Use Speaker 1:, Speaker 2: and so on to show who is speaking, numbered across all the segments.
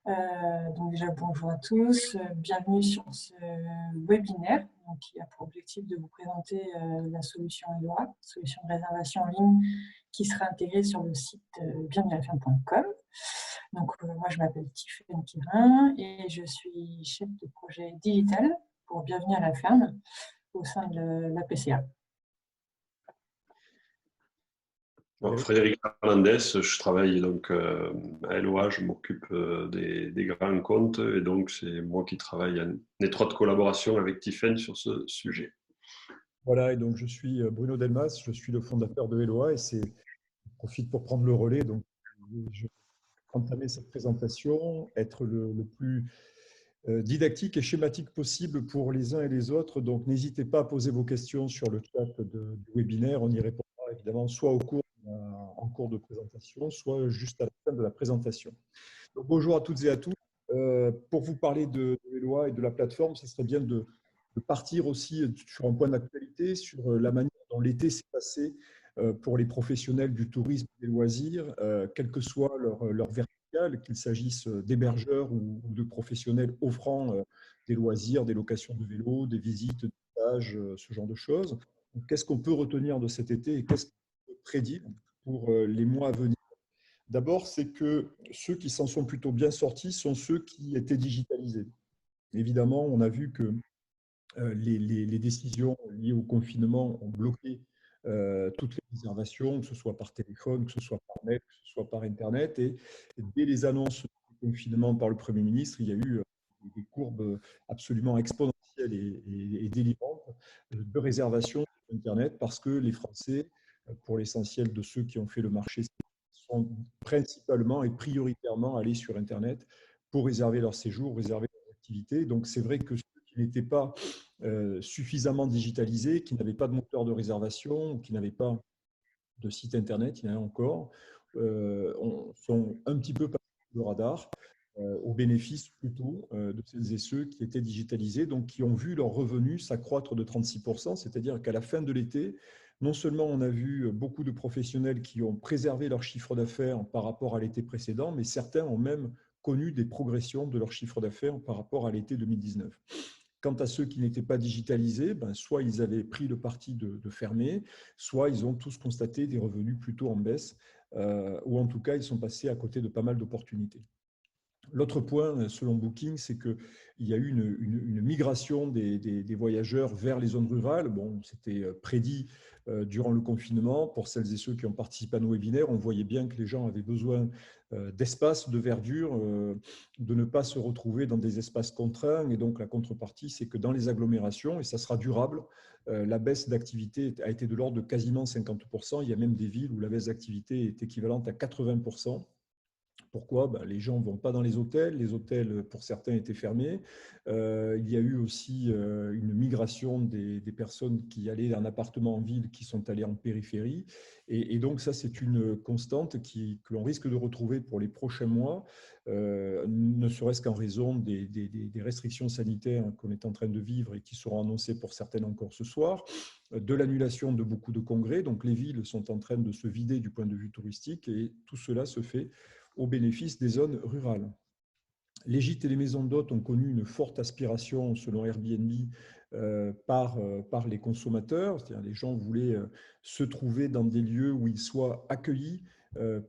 Speaker 1: Donc déjà, bonjour à tous. Bienvenue sur ce webinaire donc, qui a pour objectif de vous présenter la solution Eloi, solution de réservation en ligne qui sera intégrée sur le site bienvenuealaferne.com. Donc moi, je m'appelle Tiffaine Quirin et je suis chef de projet digital pour Bienvenue à la Ferme au sein de la PCA.
Speaker 2: Bon, Frédéric Hernandez, je travaille donc à Eloi, je m'occupe des grands comptes et donc c'est moi qui travaille en étroite collaboration avec Tiffaine sur ce sujet.
Speaker 3: Voilà, et donc je suis Bruno Delmas, je suis le fondateur de Eloi et je profite pour prendre le relais. Donc, je vais entamer cette présentation, être le plus didactique et schématique possible pour les uns et les autres. Donc, n'hésitez pas à poser vos questions sur le chat du webinaire. On y répondra évidemment soit en cours de présentation, soit juste à la fin de la présentation. Donc, bonjour à toutes et à tous. Pour vous parler de Eloi et de la plateforme, ce serait bien de partir aussi sur un point d'actualité, sur la manière dont l'été s'est passé pour les professionnels du tourisme et des loisirs, quelle que soit leur verticale, qu'il s'agisse d'hébergeurs ou de professionnels offrant des loisirs, des locations de vélos, des visites, des stages, ce genre de choses. Qu'est-ce qu'on peut retenir de cet été et qu'est-ce qu'on peut prédire pour les mois à venir? D'abord, c'est que ceux qui s'en sont plutôt bien sortis sont ceux qui étaient digitalisés. Évidemment, on a vu que les décisions liées au confinement ont bloqué toutes les réservations, que ce soit par téléphone, que ce soit par mail, que ce soit par Internet. Et dès les annonces du confinement par le Premier ministre, il y a eu des courbes absolument exponentielles et délirantes de réservations sur Internet parce que les Français, pour l'essentiel de ceux qui ont fait le marché, sont principalement et prioritairement allés sur Internet pour réserver leur séjour, réserver leurs activités. Donc, c'est vrai que ceux qui n'étaient pas suffisamment digitalisés, qui n'avaient pas de moteur de réservation, qui n'avaient pas de site Internet, il y en a encore, sont un petit peu passés sous le radar au bénéfice plutôt de celles et ceux qui étaient digitalisés, donc qui ont vu leurs revenus s'accroître de 36%, c'est-à-dire qu'à la fin de l'été, non seulement on a vu beaucoup de professionnels qui ont préservé leur chiffre d'affaires par rapport à l'été précédent, mais certains ont même connu des progressions de leur chiffre d'affaires par rapport à l'été 2019. Quant à ceux qui n'étaient pas digitalisés, soit ils avaient pris le parti de fermer, soit ils ont tous constaté des revenus plutôt en baisse, ou en tout cas, ils sont passés à côté de pas mal d'opportunités. L'autre point, selon Booking, c'est qu'il y a eu une migration des voyageurs vers les zones rurales. Bon, c'était prédit durant le confinement. Pour celles et ceux qui ont participé à nos webinaires, on voyait bien que les gens avaient besoin d'espace, de verdure, de ne pas se retrouver dans des espaces contraints. Et donc, la contrepartie, c'est que dans les agglomérations, et ça sera durable, la baisse d'activité a été de l'ordre de quasiment 50%. Il y a même des villes où la baisse d'activité est équivalente à 80%. Pourquoi? Les gens ne vont pas dans les hôtels pour certains étaient fermés. Il y a eu aussi une migration des personnes qui allaient d'un appartement en ville qui sont allées en périphérie. Et donc ça, c'est une constante que l'on risque de retrouver pour les prochains mois, ne serait-ce qu'en raison des restrictions sanitaires qu'on est en train de vivre et qui seront annoncées pour certaines encore ce soir, de l'annulation de beaucoup de congrès. Donc les villes sont en train de se vider du point de vue touristique et tout cela se fait au bénéfice des zones rurales. Les gîtes et les maisons d'hôtes ont connu une forte aspiration, selon Airbnb, par les consommateurs. C'est-à-dire les gens voulaient se trouver dans des lieux où ils soient accueillis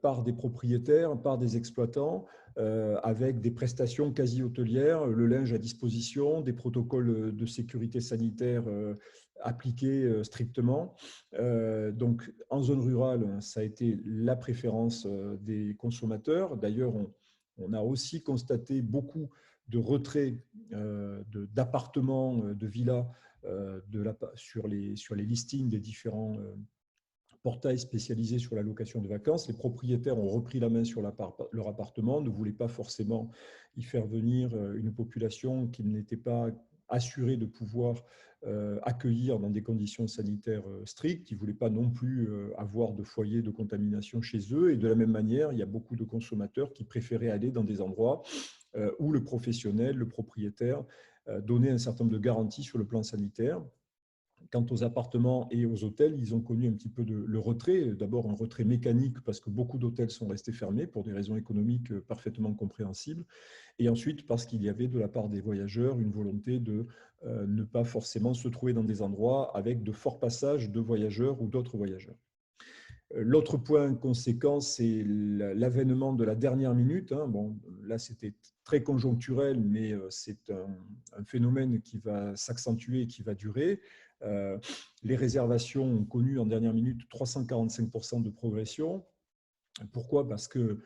Speaker 3: par des propriétaires, par des exploitants, avec des prestations quasi hôtelières, le linge à disposition, des protocoles de sécurité sanitaire appliqués strictement. Donc, en zone rurale, ça a été la préférence des consommateurs. D'ailleurs, on a aussi constaté beaucoup de retraits d'appartements, de villas sur les listings des différents portails spécialisés sur la location de vacances. Les propriétaires ont repris la main sur leur appartement, ne voulaient pas forcément y faire venir une population qui n'était pas assurée de pouvoir accueillir dans des conditions sanitaires strictes. Ils ne voulaient pas non plus avoir de foyer de contamination chez eux. Et de la même manière, il y a beaucoup de consommateurs qui préféraient aller dans des endroits où le professionnel, le propriétaire, donnait un certain nombre de garanties sur le plan sanitaire. Quant aux appartements et aux hôtels, ils ont connu un petit peu le retrait. D'abord, un retrait mécanique parce que beaucoup d'hôtels sont restés fermés pour des raisons économiques parfaitement compréhensibles. Et ensuite, parce qu'il y avait de la part des voyageurs une volonté de ne pas forcément se trouver dans des endroits avec de forts passages de voyageurs ou d'autres voyageurs. L'autre point conséquent, c'est l'avènement de la dernière minute. Bon, là, c'était très conjoncturel, mais c'est un phénomène qui va s'accentuer et qui va durer. Les réservations ont connu en dernière minute 345% de progression. Pourquoi? Parce que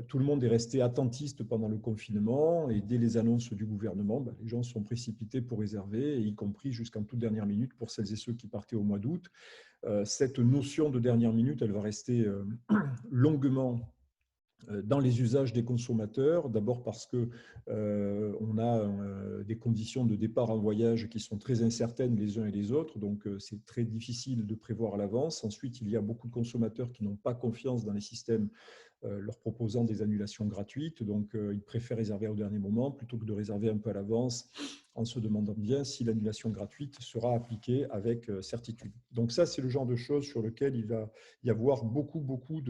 Speaker 3: tout le monde est resté attentiste pendant le confinement et dès les annonces du gouvernement, les gens sont précipités pour réserver, y compris jusqu'en toute dernière minute pour celles et ceux qui partaient au mois d'août. Cette notion de dernière minute, elle va rester longuement dans les usages des consommateurs, d'abord parce qu'on a des conditions de départ en voyage qui sont très incertaines les uns et les autres, donc c'est très difficile de prévoir à l'avance. Ensuite, il y a beaucoup de consommateurs qui n'ont pas confiance dans les systèmes leur proposant des annulations gratuites, donc ils préfèrent réserver au dernier moment plutôt que de réserver un peu à l'avance en se demandant bien si l'annulation gratuite sera appliquée avec certitude. Donc ça, c'est le genre de choses sur lequel il va y avoir beaucoup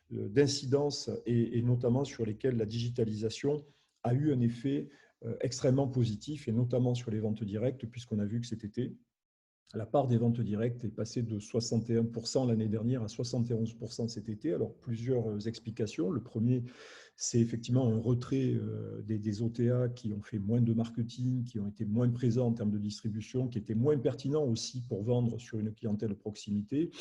Speaker 3: d'incidences et notamment sur lesquelles la digitalisation a eu un effet extrêmement positif et notamment sur les ventes directes puisqu'on a vu que cet été, la part des ventes directes est passée de 61% l'année dernière à 71% cet été. Alors, plusieurs explications. Le premier, c'est effectivement un retrait des OTA qui ont fait moins de marketing, qui ont été moins présents en termes de distribution, qui étaient moins pertinents aussi pour vendre sur une clientèle de proximité.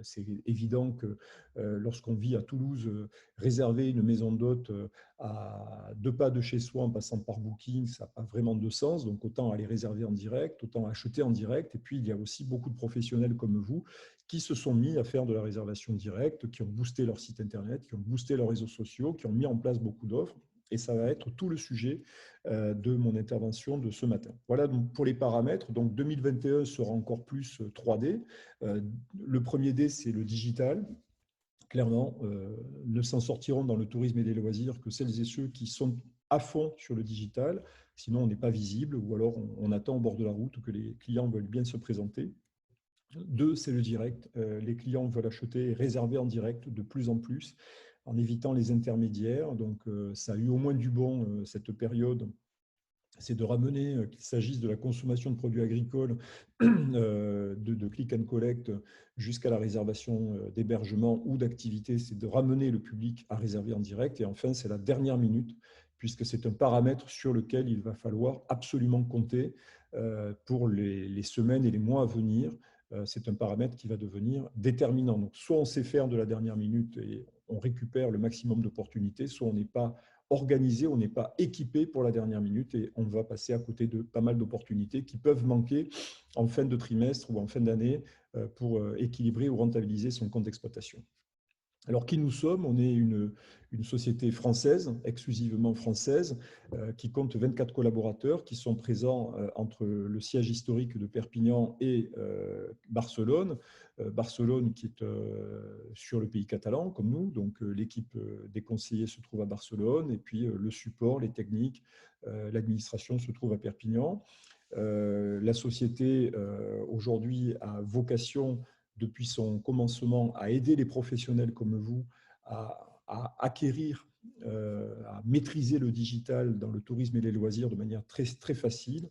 Speaker 3: C'est évident que lorsqu'on vit à Toulouse, réserver une maison d'hôte à 2 pas de chez soi en passant par Booking, ça n'a pas vraiment de sens. Donc, autant aller réserver en direct, autant acheter en direct. Et puis, il y a aussi beaucoup de professionnels comme vous qui se sont mis à faire de la réservation directe, qui ont boosté leur site internet, qui ont boosté leurs réseaux sociaux, qui ont mis en place beaucoup d'offres. Et ça va être tout le sujet de mon intervention de ce matin. Voilà donc pour les paramètres. Donc 2021 sera encore plus 3D. Le premier D, c'est le digital. Clairement, ne s'en sortiront dans le tourisme et les loisirs que celles et ceux qui sont à fond sur le digital. Sinon, on n'est pas visible ou alors on attend au bord de la route que les clients veulent bien se présenter. 2, c'est le direct. Les clients veulent acheter et réserver en direct de plus en plus en évitant les intermédiaires. Donc, ça a eu au moins du bon cette période. C'est de ramener, qu'il s'agisse de la consommation de produits agricoles, de click and collect jusqu'à la réservation d'hébergement ou d'activité, c'est de ramener le public à réserver en direct. Et enfin, c'est la dernière minute, puisque c'est un paramètre sur lequel il va falloir absolument compter pour les semaines et les mois à venir. C'est un paramètre qui va devenir déterminant. Donc, soit on sait faire de la dernière minute et on récupère le maximum d'opportunités, soit on n'est pas organisé, on n'est pas équipé pour la dernière minute et on va passer à côté de pas mal d'opportunités qui peuvent manquer en fin de trimestre ou en fin d'année pour équilibrer ou rentabiliser son compte d'exploitation. Alors, qui nous sommes? On est une société française, exclusivement française, qui compte 24 collaborateurs qui sont présents entre le siège historique de Perpignan et Barcelone. Barcelone qui est sur le pays catalan, comme nous. Donc, l'équipe des conseillers se trouve à Barcelone et puis le support, les techniques, l'administration se trouve à Perpignan. La société, aujourd'hui, a vocation depuis son commencement, à aider les professionnels comme vous à acquérir, à maîtriser le digital dans le tourisme et les loisirs de manière très, très facile.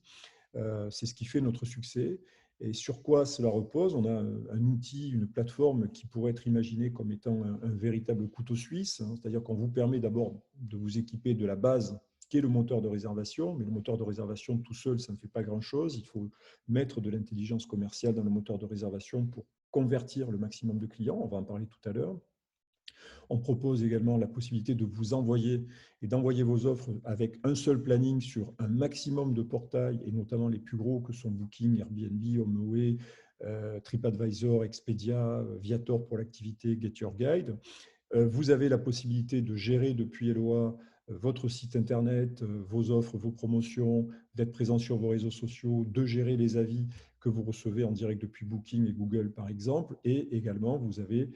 Speaker 3: C'est ce qui fait notre succès. Et sur quoi cela repose? On a un outil, une plateforme qui pourrait être imaginée comme étant un véritable couteau suisse, c'est-à-dire qu'on vous permet d'abord de vous équiper de la base qui est le moteur de réservation, mais le moteur de réservation tout seul, ça ne fait pas grand-chose. Il faut mettre de l'intelligence commerciale dans le moteur de réservation pour convertir le maximum de clients, on va en parler tout à l'heure. On propose également la possibilité de vous envoyer et d'envoyer vos offres avec un seul planning sur un maximum de portails, et notamment les plus gros que sont Booking, Airbnb, HomeAway, TripAdvisor, Expedia, Viator pour l'activité, Get Your Guide. Vous avez la possibilité de gérer depuis Eloa votre site internet, vos offres, vos promotions, d'être présent sur vos réseaux sociaux, de gérer les avis que vous recevez en direct depuis Booking et Google, par exemple. Et également, vous avez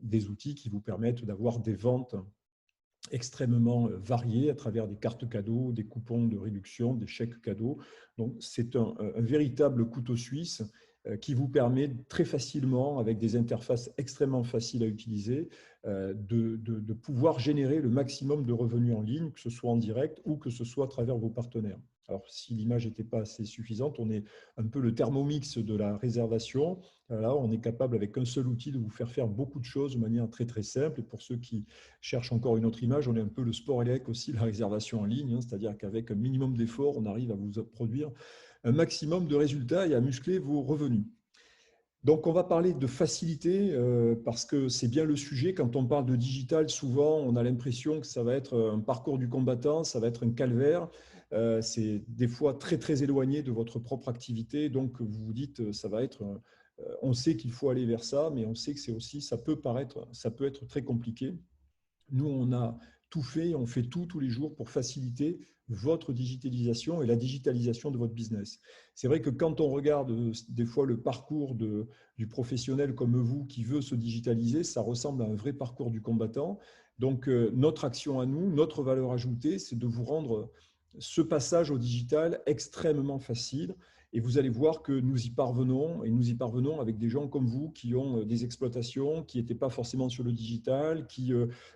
Speaker 3: des outils qui vous permettent d'avoir des ventes extrêmement variés à travers des cartes cadeaux, des coupons de réduction, des chèques cadeaux. Donc, c'est un véritable couteau suisse qui vous permet très facilement, avec des interfaces extrêmement faciles à utiliser, de pouvoir générer le maximum de revenus en ligne, que ce soit en direct ou que ce soit à travers vos partenaires. Alors, si l'image n'était pas assez suffisante, on est un peu le thermomix de la réservation. Là, on est capable, avec un seul outil, de vous faire beaucoup de choses de manière très, très simple. Et pour ceux qui cherchent encore une autre image, on est un peu le sport élect aussi, la réservation en ligne, hein, c'est-à-dire qu'avec un minimum d'efforts, on arrive à vous produire un maximum de résultats et à muscler vos revenus. Donc, on va parler de facilité parce que c'est bien le sujet. Quand on parle de digital, souvent, on a l'impression que ça va être un parcours du combattant, ça va être un calvaire. C'est des fois très, très éloigné de votre propre activité. Donc, vous vous dites, ça va être… on sait qu'il faut aller vers ça, mais on sait que c'est aussi, ça peut être très compliqué. Nous, on a tout fait, on fait tout tous les jours pour faciliter votre digitalisation et la digitalisation de votre business. C'est vrai que quand on regarde des fois le parcours du professionnel comme vous qui veut se digitaliser, ça ressemble à un vrai parcours du combattant. Donc, notre action à nous, notre valeur ajoutée, c'est de vous rendre ce passage au digital extrêmement facile. Et vous allez voir que nous y parvenons, et nous y parvenons avec des gens comme vous qui ont des exploitations, qui n'étaient pas forcément sur le digital, qui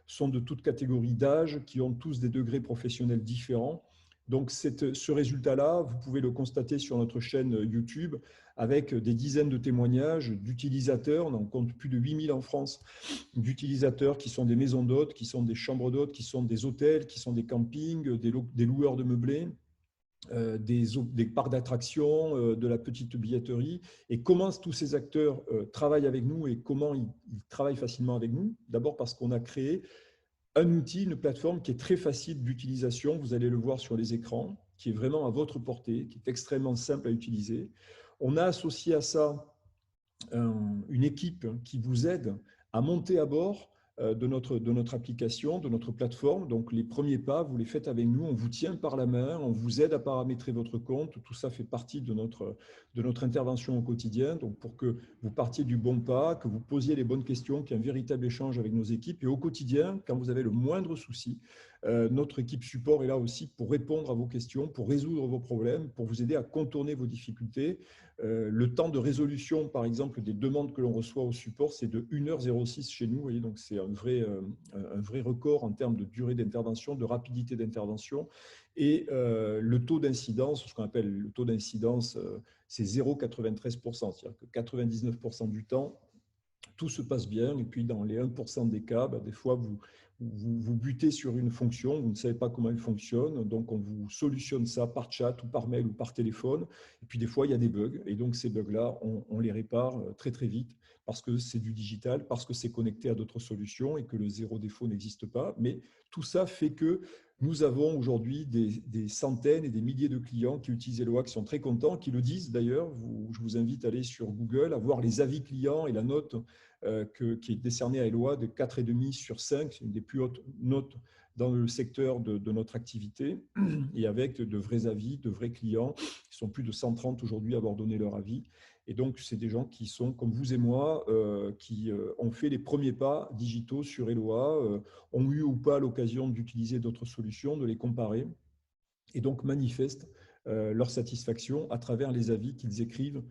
Speaker 3: sont de toutes catégories d'âge, qui ont tous des degrés professionnels différents. Donc, ce résultat-là, vous pouvez le constater sur notre chaîne YouTube avec des dizaines de témoignages d'utilisateurs. On en compte plus de 8000 en France, d'utilisateurs qui sont des maisons d'hôtes, qui sont des chambres d'hôtes, qui sont des hôtels, qui sont des campings, des loueurs de meublés. Des parcs d'attractions, de la petite billetterie, et comment tous ces acteurs travaillent avec nous et comment ils travaillent facilement avec nous. D'abord parce qu'on a créé un outil, une plateforme qui est très facile d'utilisation, vous allez le voir sur les écrans, qui est vraiment à votre portée, qui est extrêmement simple à utiliser. On a associé à ça une équipe qui vous aide à monter à bord de notre application, de notre plateforme. Donc, les premiers pas, vous les faites avec nous. On vous tient par la main, on vous aide à paramétrer votre compte. Tout ça fait partie de notre intervention au quotidien. Donc, pour que vous partiez du bon pas, que vous posiez les bonnes questions, qu'il y ait un véritable échange avec nos équipes. Et au quotidien, quand vous avez le moindre souci, notre équipe support est là aussi pour répondre à vos questions, pour résoudre vos problèmes, pour vous aider à contourner vos difficultés. Le temps de résolution, par exemple, des demandes que l'on reçoit au support, c'est de 1h06 chez nous. Vous voyez, donc c'est un vrai record en termes de durée d'intervention, de rapidité d'intervention. Et le taux d'incidence, ce qu'on appelle le taux d'incidence, c'est 0,93%. C'est-à-dire que 99% du temps, tout se passe bien. Et puis, dans les 1% des cas, des fois, vous butez sur une fonction, vous ne savez pas comment elle fonctionne, donc on vous solutionne ça par chat ou par mail ou par téléphone. Et puis, des fois, il y a des bugs. Et donc, ces bugs-là, on les répare très, très vite parce que c'est du digital, parce que c'est connecté à d'autres solutions et que le zéro défaut n'existe pas. Mais tout ça fait que nous avons aujourd'hui des centaines et des milliers de clients qui utilisent Eloa, qui sont très contents, qui le disent d'ailleurs. Je vous invite à aller sur Google, à voir les avis clients et la note qui est décernée à Eloa de 4,5 sur 5, c'est une des plus hautes notes dans le secteur de notre activité, et avec de vrais avis, de vrais clients. Ils sont plus de 130 aujourd'hui à avoir donné leur avis. Et donc, c'est des gens qui sont, comme vous et moi, qui ont fait les premiers pas digitaux sur Eloa, ont eu ou pas l'occasion d'utiliser d'autres solutions, de les comparer, et donc manifestent leur satisfaction à travers les avis qu'ils écrivent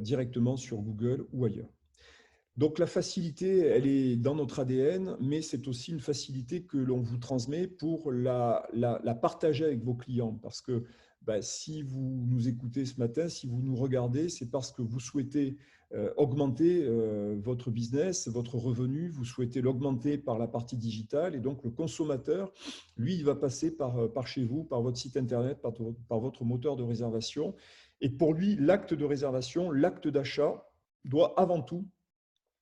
Speaker 3: directement sur Google ou ailleurs. Donc la facilité, elle est dans notre ADN, mais c'est aussi une facilité que l'on vous transmet pour la partager avec vos clients. Parce que si vous nous écoutez ce matin, si vous nous regardez, c'est parce que vous souhaitez augmenter votre business, votre revenu, vous souhaitez l'augmenter par la partie digitale. Et donc le consommateur, lui, il va passer par chez vous, par votre site internet, par votre moteur de réservation. Et pour lui, l'acte de réservation, l'acte d'achat doit avant tout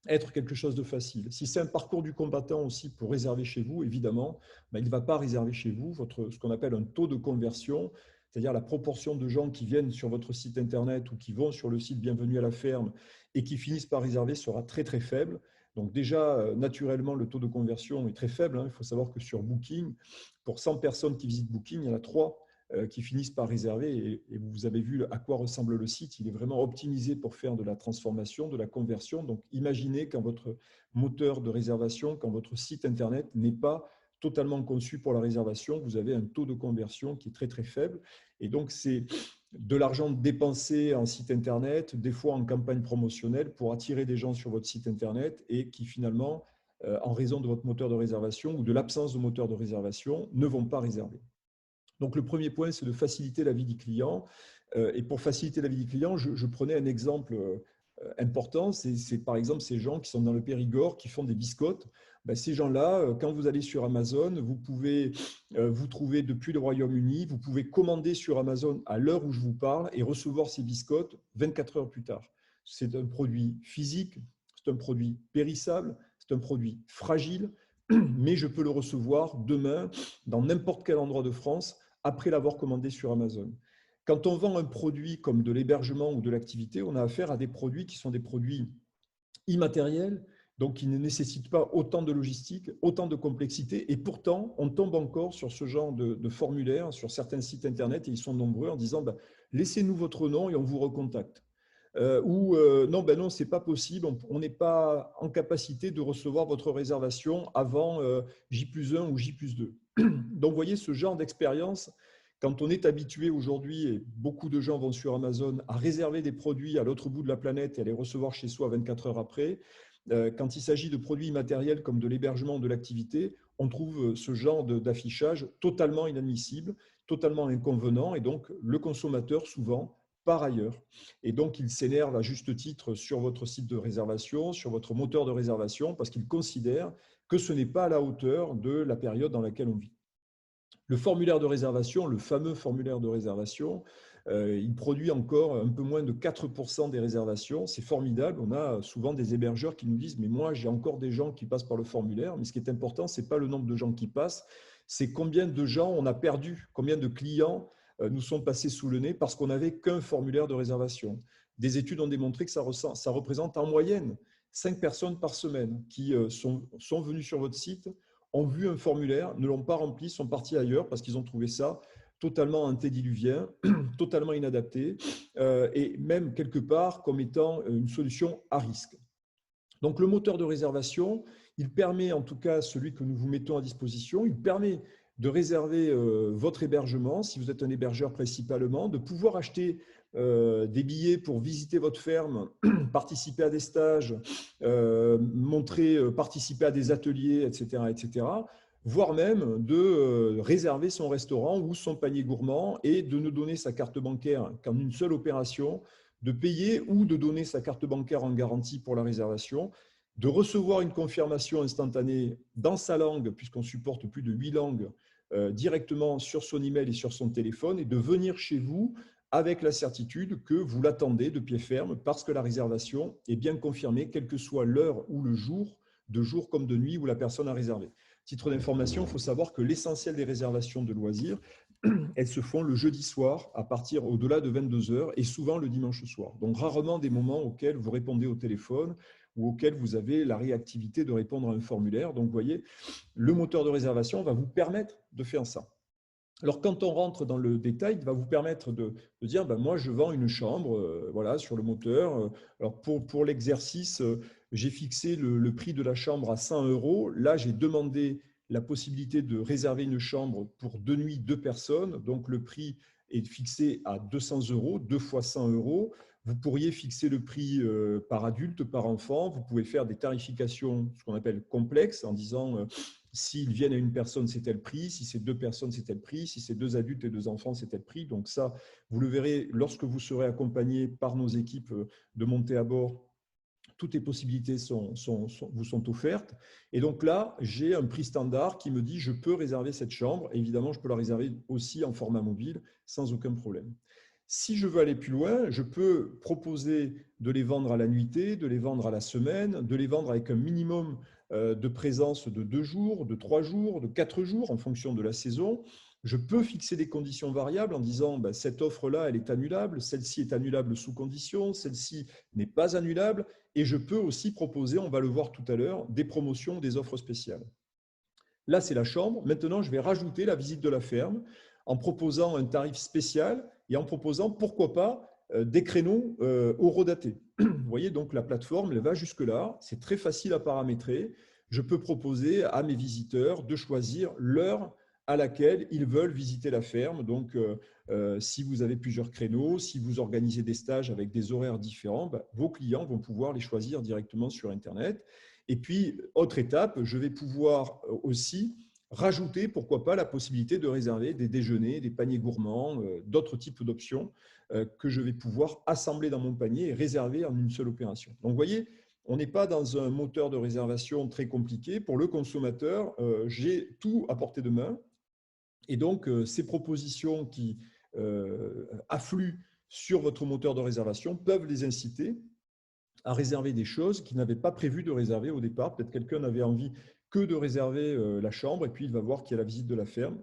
Speaker 3: être quelque chose de facile. Si c'est un parcours du combattant aussi pour réserver chez vous, évidemment, il ne va pas réserver chez vous ce qu'on appelle un taux de conversion, c'est-à-dire la proportion de gens qui viennent sur votre site internet ou qui vont sur le site Bienvenue à la ferme et qui finissent par réserver sera très très faible. Donc déjà, naturellement, le taux de conversion est très faible. Il faut savoir que sur Booking, pour 100 personnes qui visitent Booking, il y en a 3 qui finissent par réserver, et vous avez vu à quoi ressemble le site. Il est vraiment optimisé pour faire de la transformation, de la conversion. Donc imaginez quand votre moteur de réservation, quand votre site internet n'est pas totalement conçu pour la réservation, vous avez un taux de conversion qui est très très faible. Et donc, c'est de l'argent dépensé en site internet, des fois en campagne promotionnelle pour attirer des gens sur votre site internet et qui finalement, en raison de votre moteur de réservation ou de l'absence de moteur de réservation, ne vont pas réserver. Donc, le premier point, c'est de faciliter la vie du client. Et pour faciliter la vie du client, je prenais un exemple important. C'est par exemple ces gens qui sont dans le Périgord, qui font des biscottes. Ben, ces gens-là, quand vous allez sur Amazon, vous pouvez vous trouver depuis le Royaume-Uni, vous pouvez commander sur Amazon à l'heure où je vous parle et recevoir ces biscottes 24 heures plus tard. C'est un produit physique, c'est un produit périssable, c'est un produit fragile, mais je peux le recevoir demain dans n'importe quel endroit de France après l'avoir commandé sur Amazon. Quand on vend un produit comme de l'hébergement ou de l'activité, on a affaire à des produits qui sont des produits immatériels, donc qui ne nécessitent pas autant de logistique, autant de complexité, et pourtant, on tombe encore sur ce genre de formulaire sur certains sites internet, et ils sont nombreux, en disant ben, « laissez-nous votre nom et on vous recontacte ». Non, ben non, c'est pas possible, on n'est pas en capacité de recevoir votre réservation avant J+1 ou J+2. Donc, vous voyez, ce genre d'expérience, quand on est habitué aujourd'hui, et beaucoup de gens vont sur Amazon, à réserver des produits à l'autre bout de la planète et à les recevoir chez soi 24 heures après, quand il s'agit de produits immatériels comme de l'hébergement ou de l'activité, on trouve ce genre d'affichage totalement inadmissible, totalement inconvenant, et donc le consommateur, souvent, par ailleurs. Et donc, il s'énerve à juste titre sur votre site de réservation, sur votre moteur de réservation, parce qu'il considère que ce n'est pas à la hauteur de la période dans laquelle on vit. Le formulaire de réservation, le fameux formulaire de réservation, il produit encore un peu moins de 4% des réservations. C'est formidable. On a souvent des hébergeurs qui nous disent « mais moi, j'ai encore des gens qui passent par le formulaire ». Mais ce qui est important, ce n'est pas le nombre de gens qui passent, c'est combien de gens on a perdu, combien de clients nous sont passés sous le nez parce qu'on n'avait qu'un formulaire de réservation. Des études ont démontré que ça représente en moyenne 5 personnes par semaine qui sont venues sur votre site, ont vu un formulaire, ne l'ont pas rempli, sont partis ailleurs parce qu'ils ont trouvé ça totalement antédiluvien, totalement inadapté et même quelque part comme étant une solution à risque. Donc le moteur de réservation, il permet en tout cas celui que nous vous mettons à disposition, il permet de réserver votre hébergement, si vous êtes un hébergeur principalement, de pouvoir acheter des billets pour visiter votre ferme, participer à des stages, participer à des ateliers, etc., etc., voire même de réserver son restaurant ou son panier gourmand et de nous donner sa carte bancaire qu'en une seule opération, de payer ou de donner sa carte bancaire en garantie pour la réservation, de recevoir une confirmation instantanée dans sa langue, puisqu'on supporte plus de 8 langues, directement sur son email et sur son téléphone, et de venir chez vous avec la certitude que vous l'attendez de pied ferme parce que la réservation est bien confirmée, quelle que soit l'heure ou le jour, de jour comme de nuit où la personne a réservé. Titre d'information, il faut savoir que l'essentiel des réservations de loisirs, elles se font le jeudi soir à partir au-delà de 22 heures et souvent le dimanche soir. Donc rarement des moments auxquels vous répondez au téléphone ou auxquels vous avez la réactivité de répondre à un formulaire. Donc vous voyez, le moteur de réservation va vous permettre de faire ça. Alors, quand on rentre dans le détail, il va vous permettre de dire ben, moi, je vends une chambre voilà, sur le moteur. Alors, pour l'exercice, j'ai fixé le prix de la chambre à 100 €. Là, j'ai demandé la possibilité de réserver une chambre pour 2 nuits, 2 personnes. Donc, le prix est fixé à 200 €, 2 fois 100 €. Vous pourriez fixer le prix par adulte, par enfant. Vous pouvez faire des tarifications, ce qu'on appelle complexes, en disant s'ils viennent à une personne, c'est tel prix. Si c'est 2 personnes, c'est tel prix. Si c'est 2 adultes et 2 enfants, c'est tel prix. Donc ça, vous le verrez lorsque vous serez accompagné par nos équipes de montée à bord. Toutes les possibilités vous sont offertes. Et donc là, j'ai un prix standard qui me dit je peux réserver cette chambre. Évidemment, je peux la réserver aussi en format mobile sans aucun problème. Si je veux aller plus loin, je peux proposer de les vendre à la nuitée, de les vendre à la semaine, de les vendre avec un minimum de présence de 2 jours, de 3 jours, de 4 jours en fonction de la saison. Je peux fixer des conditions variables en disant ben, cette offre-là, elle est annulable, celle-ci est annulable sous condition, celle-ci n'est pas annulable. Et je peux aussi proposer, on va le voir tout à l'heure, des promotions, des offres spéciales. Là, c'est la chambre. Maintenant, je vais rajouter la visite de la ferme en proposant un tarif spécial et en proposant, pourquoi pas, des créneaux horodatés. Vous voyez, donc la plateforme, elle va jusque-là. C'est très facile à paramétrer. je peux proposer à mes visiteurs de choisir l'heure à laquelle ils veulent visiter la ferme. Donc, si vous avez plusieurs créneaux, si vous organisez des stages avec des horaires différents, vos clients vont pouvoir les choisir directement sur Internet. Et puis, autre étape, je vais pouvoir aussi rajouter, pourquoi pas, la possibilité de réserver des déjeuners, des paniers gourmands, d'autres types d'options que je vais pouvoir assembler dans mon panier et réserver en une seule opération. Donc, vous voyez, on n'est pas dans un moteur de réservation très compliqué. Pour le consommateur, j'ai tout à portée de main. Et donc, ces propositions qui affluent sur votre moteur de réservation peuvent les inciter à réserver des choses qu'ils n'avaient pas prévu de réserver au départ. Peut-être quelqu'un n'avait envie que de réserver la chambre, et puis il va voir qu'il y a la visite de la ferme,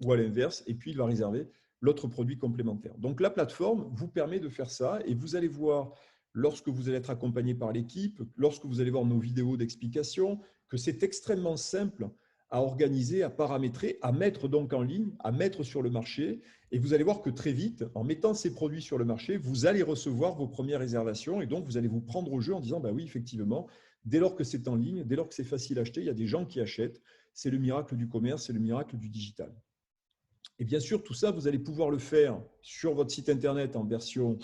Speaker 3: ou à l'inverse, et puis il va réserver l'autre produit complémentaire. Donc, la plateforme vous permet de faire ça, et vous allez voir, lorsque vous allez être accompagné par l'équipe, lorsque vous allez voir nos vidéos d'explication, que c'est extrêmement simple à organiser, à paramétrer, à mettre donc en ligne, à mettre sur le marché. Et vous allez voir que très vite, en mettant ces produits sur le marché, vous allez recevoir vos premières réservations et donc vous allez vous prendre au jeu en disant, oui, effectivement, dès lors que c'est en ligne, dès lors que c'est facile à acheter, il y a des gens qui achètent. C'est le miracle du commerce, c'est le miracle du digital. Et bien sûr, tout ça, vous allez pouvoir le faire sur votre site Internet en version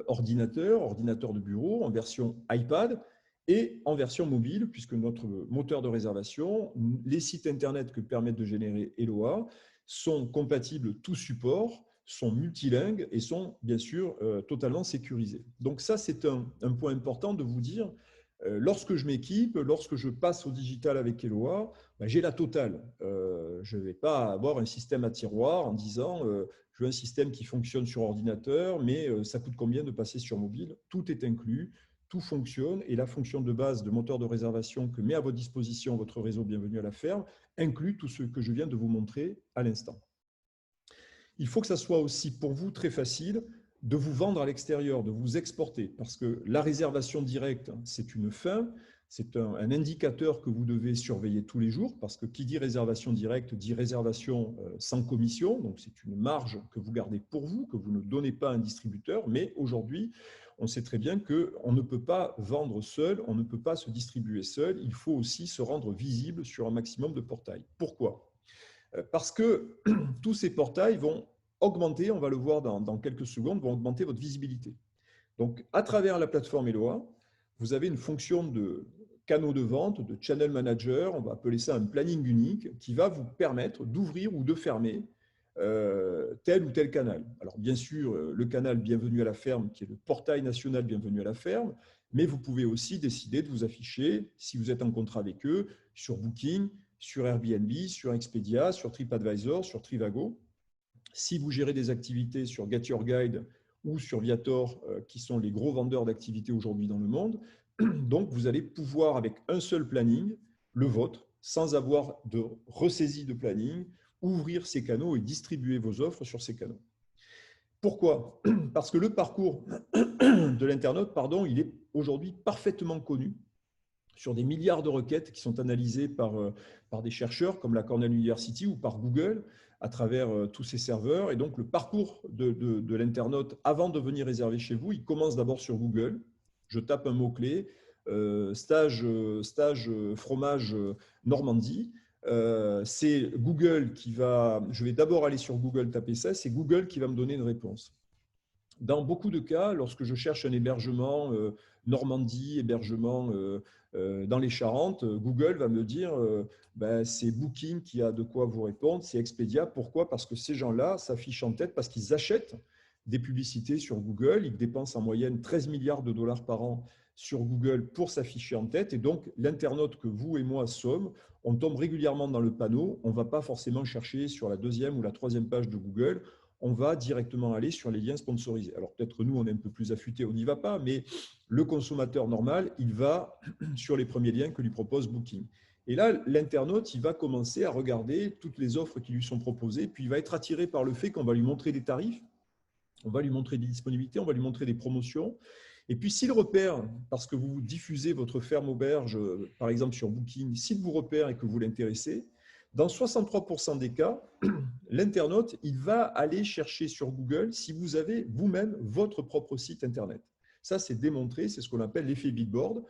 Speaker 3: ordinateur de bureau, en version iPad, et en version mobile, puisque notre moteur de réservation, les sites Internet que permettent de générer Eloa sont compatibles tous supports, sont multilingues et sont bien sûr totalement sécurisés. Donc ça, c'est un point important de vous dire, lorsque je m'équipe, lorsque je passe au digital avec Eloa, j'ai la totale. Je ne vais pas avoir un système à tiroir en disant je veux un système qui fonctionne sur ordinateur, mais ça coûte combien de passer sur mobile? Tout est inclus. Tout fonctionne et la fonction de base de moteur de réservation que met à votre disposition votre réseau Bienvenue à la ferme inclut tout ce que je viens de vous montrer à l'instant. Il faut que ça soit aussi pour vous très facile de vous vendre à l'extérieur, de vous exporter, parce que la réservation directe, c'est une fin, c'est un indicateur que vous devez surveiller tous les jours, parce que qui dit réservation directe dit réservation sans commission, donc c'est une marge que vous gardez pour vous, que vous ne donnez pas à un distributeur, mais aujourd'hui, on sait très bien qu'on ne peut pas vendre seul, on ne peut pas se distribuer seul, il faut aussi se rendre visible sur un maximum de portails. Pourquoi? Parce que tous ces portails vont augmenter, on va le voir dans quelques secondes, vont augmenter votre visibilité. Donc, à travers la plateforme Eloa, vous avez une fonction de canaux de vente, de channel manager, on va appeler ça un planning unique, qui va vous permettre d'ouvrir ou de fermer tel ou tel canal. Alors bien sûr, le canal Bienvenue à la ferme, qui est le portail national Bienvenue à la ferme, mais vous pouvez aussi décider de vous afficher, si vous êtes en contrat avec eux, sur Booking, sur Airbnb, sur Expedia, sur TripAdvisor, sur Trivago. Si vous gérez des activités sur Get Your Guide ou sur Viator, qui sont les gros vendeurs d'activités aujourd'hui dans le monde, donc vous allez pouvoir, avec un seul planning, le vôtre, sans avoir de ressaisie de planning, ouvrir ces canaux et distribuer vos offres sur ces canaux. Pourquoi? Parce que le parcours de l'internaute, il est aujourd'hui parfaitement connu sur des milliards de requêtes qui sont analysées par des chercheurs comme la Cornell University ou par Google à travers tous ces serveurs. Et donc, le parcours de l'internaute avant de venir réserver chez vous, il commence d'abord sur Google. Je tape un mot-clé, stage fromage Normandie. C'est Google qui va, je vais d'abord aller sur Google taper ça, c'est Google qui va me donner une réponse. Dans beaucoup de cas, lorsque je cherche un hébergement Normandie, hébergement dans les Charentes, Google va me dire c'est Booking qui a de quoi vous répondre, c'est Expedia. Pourquoi? Parce que ces gens-là s'affichent en tête parce qu'ils achètent des publicités sur Google. Ils dépensent en moyenne 13 milliards de dollars par an sur Google pour s'afficher en tête. Et donc, l'internaute que vous et moi sommes, on tombe régulièrement dans le panneau. On ne va pas forcément chercher sur la deuxième ou la troisième page de Google. On va directement aller sur les liens sponsorisés. Alors, peut-être nous, on est un peu plus affûtés, on n'y va pas, mais le consommateur normal, il va sur les premiers liens que lui propose Booking. Et là, l'internaute, il va commencer à regarder toutes les offres qui lui sont proposées, puis il va être attiré par le fait qu'on va lui montrer des tarifs, on va lui montrer des disponibilités, on va lui montrer des promotions. Et puis, s'il repère, parce que vous diffusez votre ferme auberge, par exemple sur Booking, s'il vous repère et que vous l'intéressez, dans 63% des cas, l'internaute, il va aller chercher sur Google si vous avez vous-même votre propre site Internet. Ça, c'est démontré, c'est ce qu'on appelle l'effet billboard.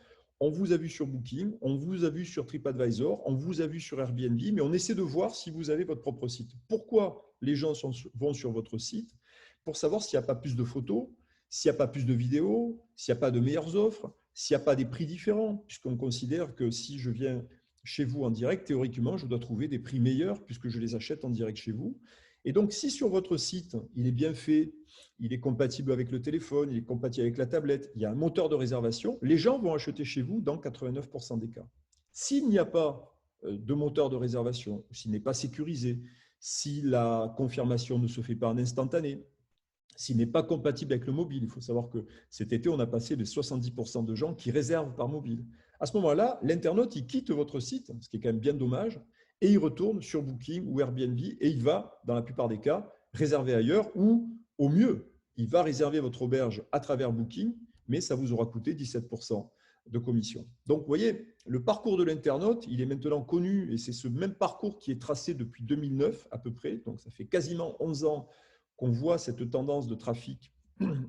Speaker 3: on vous a vu sur Booking, on vous a vu sur TripAdvisor, on vous a vu sur Airbnb, mais on essaie de voir si vous avez votre propre site. Pourquoi les gens vont sur votre site? Pour savoir s'il n'y a pas plus de photos, s'il n'y a pas plus de vidéos, s'il n'y a pas de meilleures offres, s'il n'y a pas des prix différents, puisqu'on considère que si je viens chez vous en direct, théoriquement, je dois trouver des prix meilleurs puisque je les achète en direct chez vous. Et donc, si sur votre site, il est bien fait, il est compatible avec le téléphone, il est compatible avec la tablette, il y a un moteur de réservation, les gens vont acheter chez vous dans 89% des cas. S'il n'y a pas de moteur de réservation, s'il n'est pas sécurisé, si la confirmation ne se fait pas en instantané, s'il n'est pas compatible avec le mobile, il faut savoir que cet été, on a passé les 70% de gens qui réservent par mobile. À ce moment-là, l'internaute, il quitte votre site, ce qui est quand même bien dommage, et il retourne sur Booking ou Airbnb et il va, dans la plupart des cas, réserver ailleurs ou, au mieux, il va réserver votre auberge à travers Booking, mais ça vous aura coûté 17% de commission. Donc, vous voyez, le parcours de l'internaute, il est maintenant connu et c'est ce même parcours qui est tracé depuis 2009 à peu près, donc ça fait quasiment 11 ans qu'on voit cette tendance de trafic,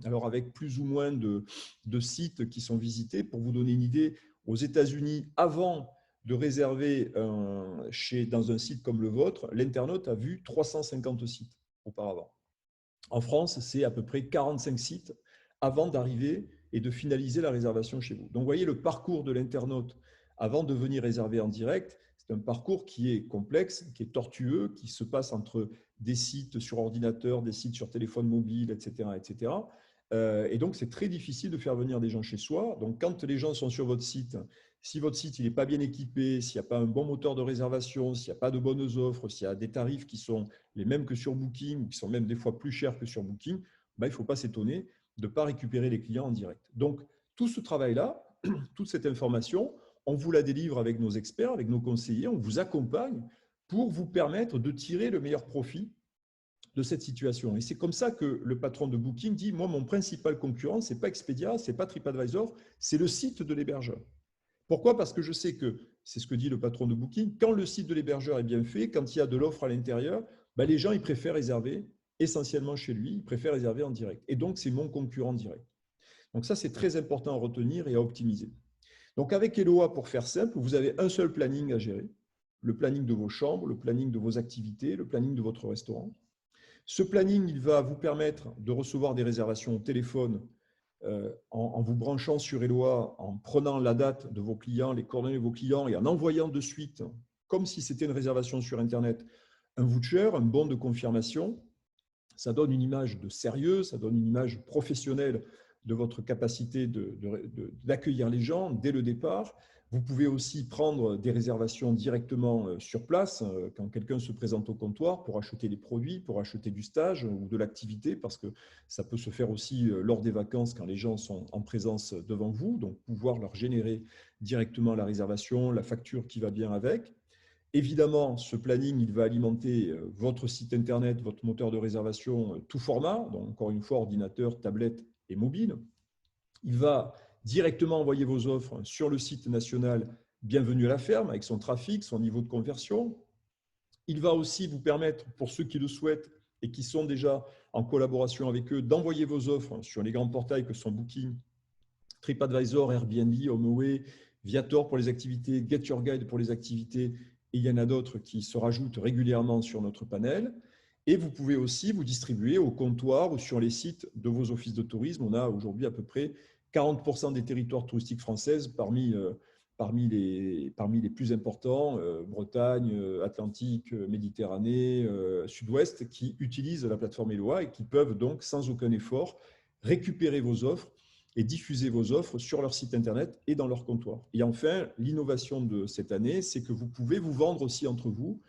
Speaker 3: alors avec plus ou moins de sites qui sont visités. Pour vous donner une idée, aux États-Unis, avant de réserver dans un site comme le vôtre, l'internaute a vu 350 sites auparavant. En France, c'est à peu près 45 sites avant d'arriver et de finaliser la réservation chez vous. Donc, vous voyez, le parcours de l'internaute avant de venir réserver en direct, c'est un parcours qui est complexe, qui est tortueux, qui se passe entre des sites sur ordinateur, des sites sur téléphone mobile, etc. etc. Et donc, c'est très difficile de faire venir des gens chez soi. Donc, quand les gens sont sur votre site, si votre site n'est pas bien équipé, s'il n'y a pas un bon moteur de réservation, s'il n'y a pas de bonnes offres, s'il y a des tarifs qui sont les mêmes que sur Booking ou qui sont même des fois plus chers que sur Booking, ben, il ne faut pas s'étonner de ne pas récupérer les clients en direct. Donc, tout ce travail-là, toute cette information, on vous la délivre avec nos experts, avec nos conseillers, on vous accompagne pour vous permettre de tirer le meilleur profit de cette situation. Et c'est comme ça que le patron de Booking dit, moi, mon principal concurrent, ce n'est pas Expedia, ce n'est pas TripAdvisor, c'est le site de l'hébergeur. Pourquoi? Parce que je sais que, c'est ce que dit le patron de Booking, quand le site de l'hébergeur est bien fait, quand il y a de l'offre à l'intérieur, ben les gens ils préfèrent réserver essentiellement chez lui, ils préfèrent réserver en direct. Et donc, c'est mon concurrent direct. Donc ça, c'est très important à retenir et à optimiser. Donc avec Eloa, pour faire simple, vous avez un seul planning à gérer, le planning de vos chambres, le planning de vos activités, le planning de votre restaurant. Ce planning, il va vous permettre de recevoir des réservations au téléphone en vous branchant sur Eloa, en prenant la date de vos clients, les coordonnées de vos clients et en envoyant de suite, comme si c'était une réservation sur Internet, un voucher, un bon de confirmation. Ça donne une image de sérieux, ça donne une image professionnelle de votre capacité d'accueillir les gens dès le départ. Vous pouvez aussi prendre des réservations directement sur place quand quelqu'un se présente au comptoir pour acheter des produits, pour acheter du stage ou de l'activité, parce que ça peut se faire aussi lors des vacances quand les gens sont en présence devant vous, donc pouvoir leur générer directement la réservation, la facture qui va bien avec. Évidemment, ce planning, il va alimenter votre site internet, votre moteur de réservation, tout format, donc encore une fois, ordinateur, tablette et mobile. Il va directement envoyer vos offres sur le site national Bienvenue à la ferme, avec son trafic, son niveau de conversion. Il va aussi vous permettre, pour ceux qui le souhaitent et qui sont déjà en collaboration avec eux, d'envoyer vos offres sur les grands portails que sont Booking, TripAdvisor, Airbnb, HomeAway, Viator pour les activités, Get Your Guide pour les activités, et il y en a d'autres qui se rajoutent régulièrement sur notre panel. Et vous pouvez aussi vous distribuer au comptoir ou sur les sites de vos offices de tourisme. On a aujourd'hui à peu près 40% des territoires touristiques françaises parmi les plus importants, Bretagne, Atlantique, Méditerranée, Sud-Ouest, qui utilisent la plateforme Eloa et qui peuvent donc, sans aucun effort, récupérer vos offres et diffuser vos offres sur leur site internet et dans leur comptoir. Et enfin, l'innovation de cette année, c'est que vous pouvez vous vendre aussi entre vous.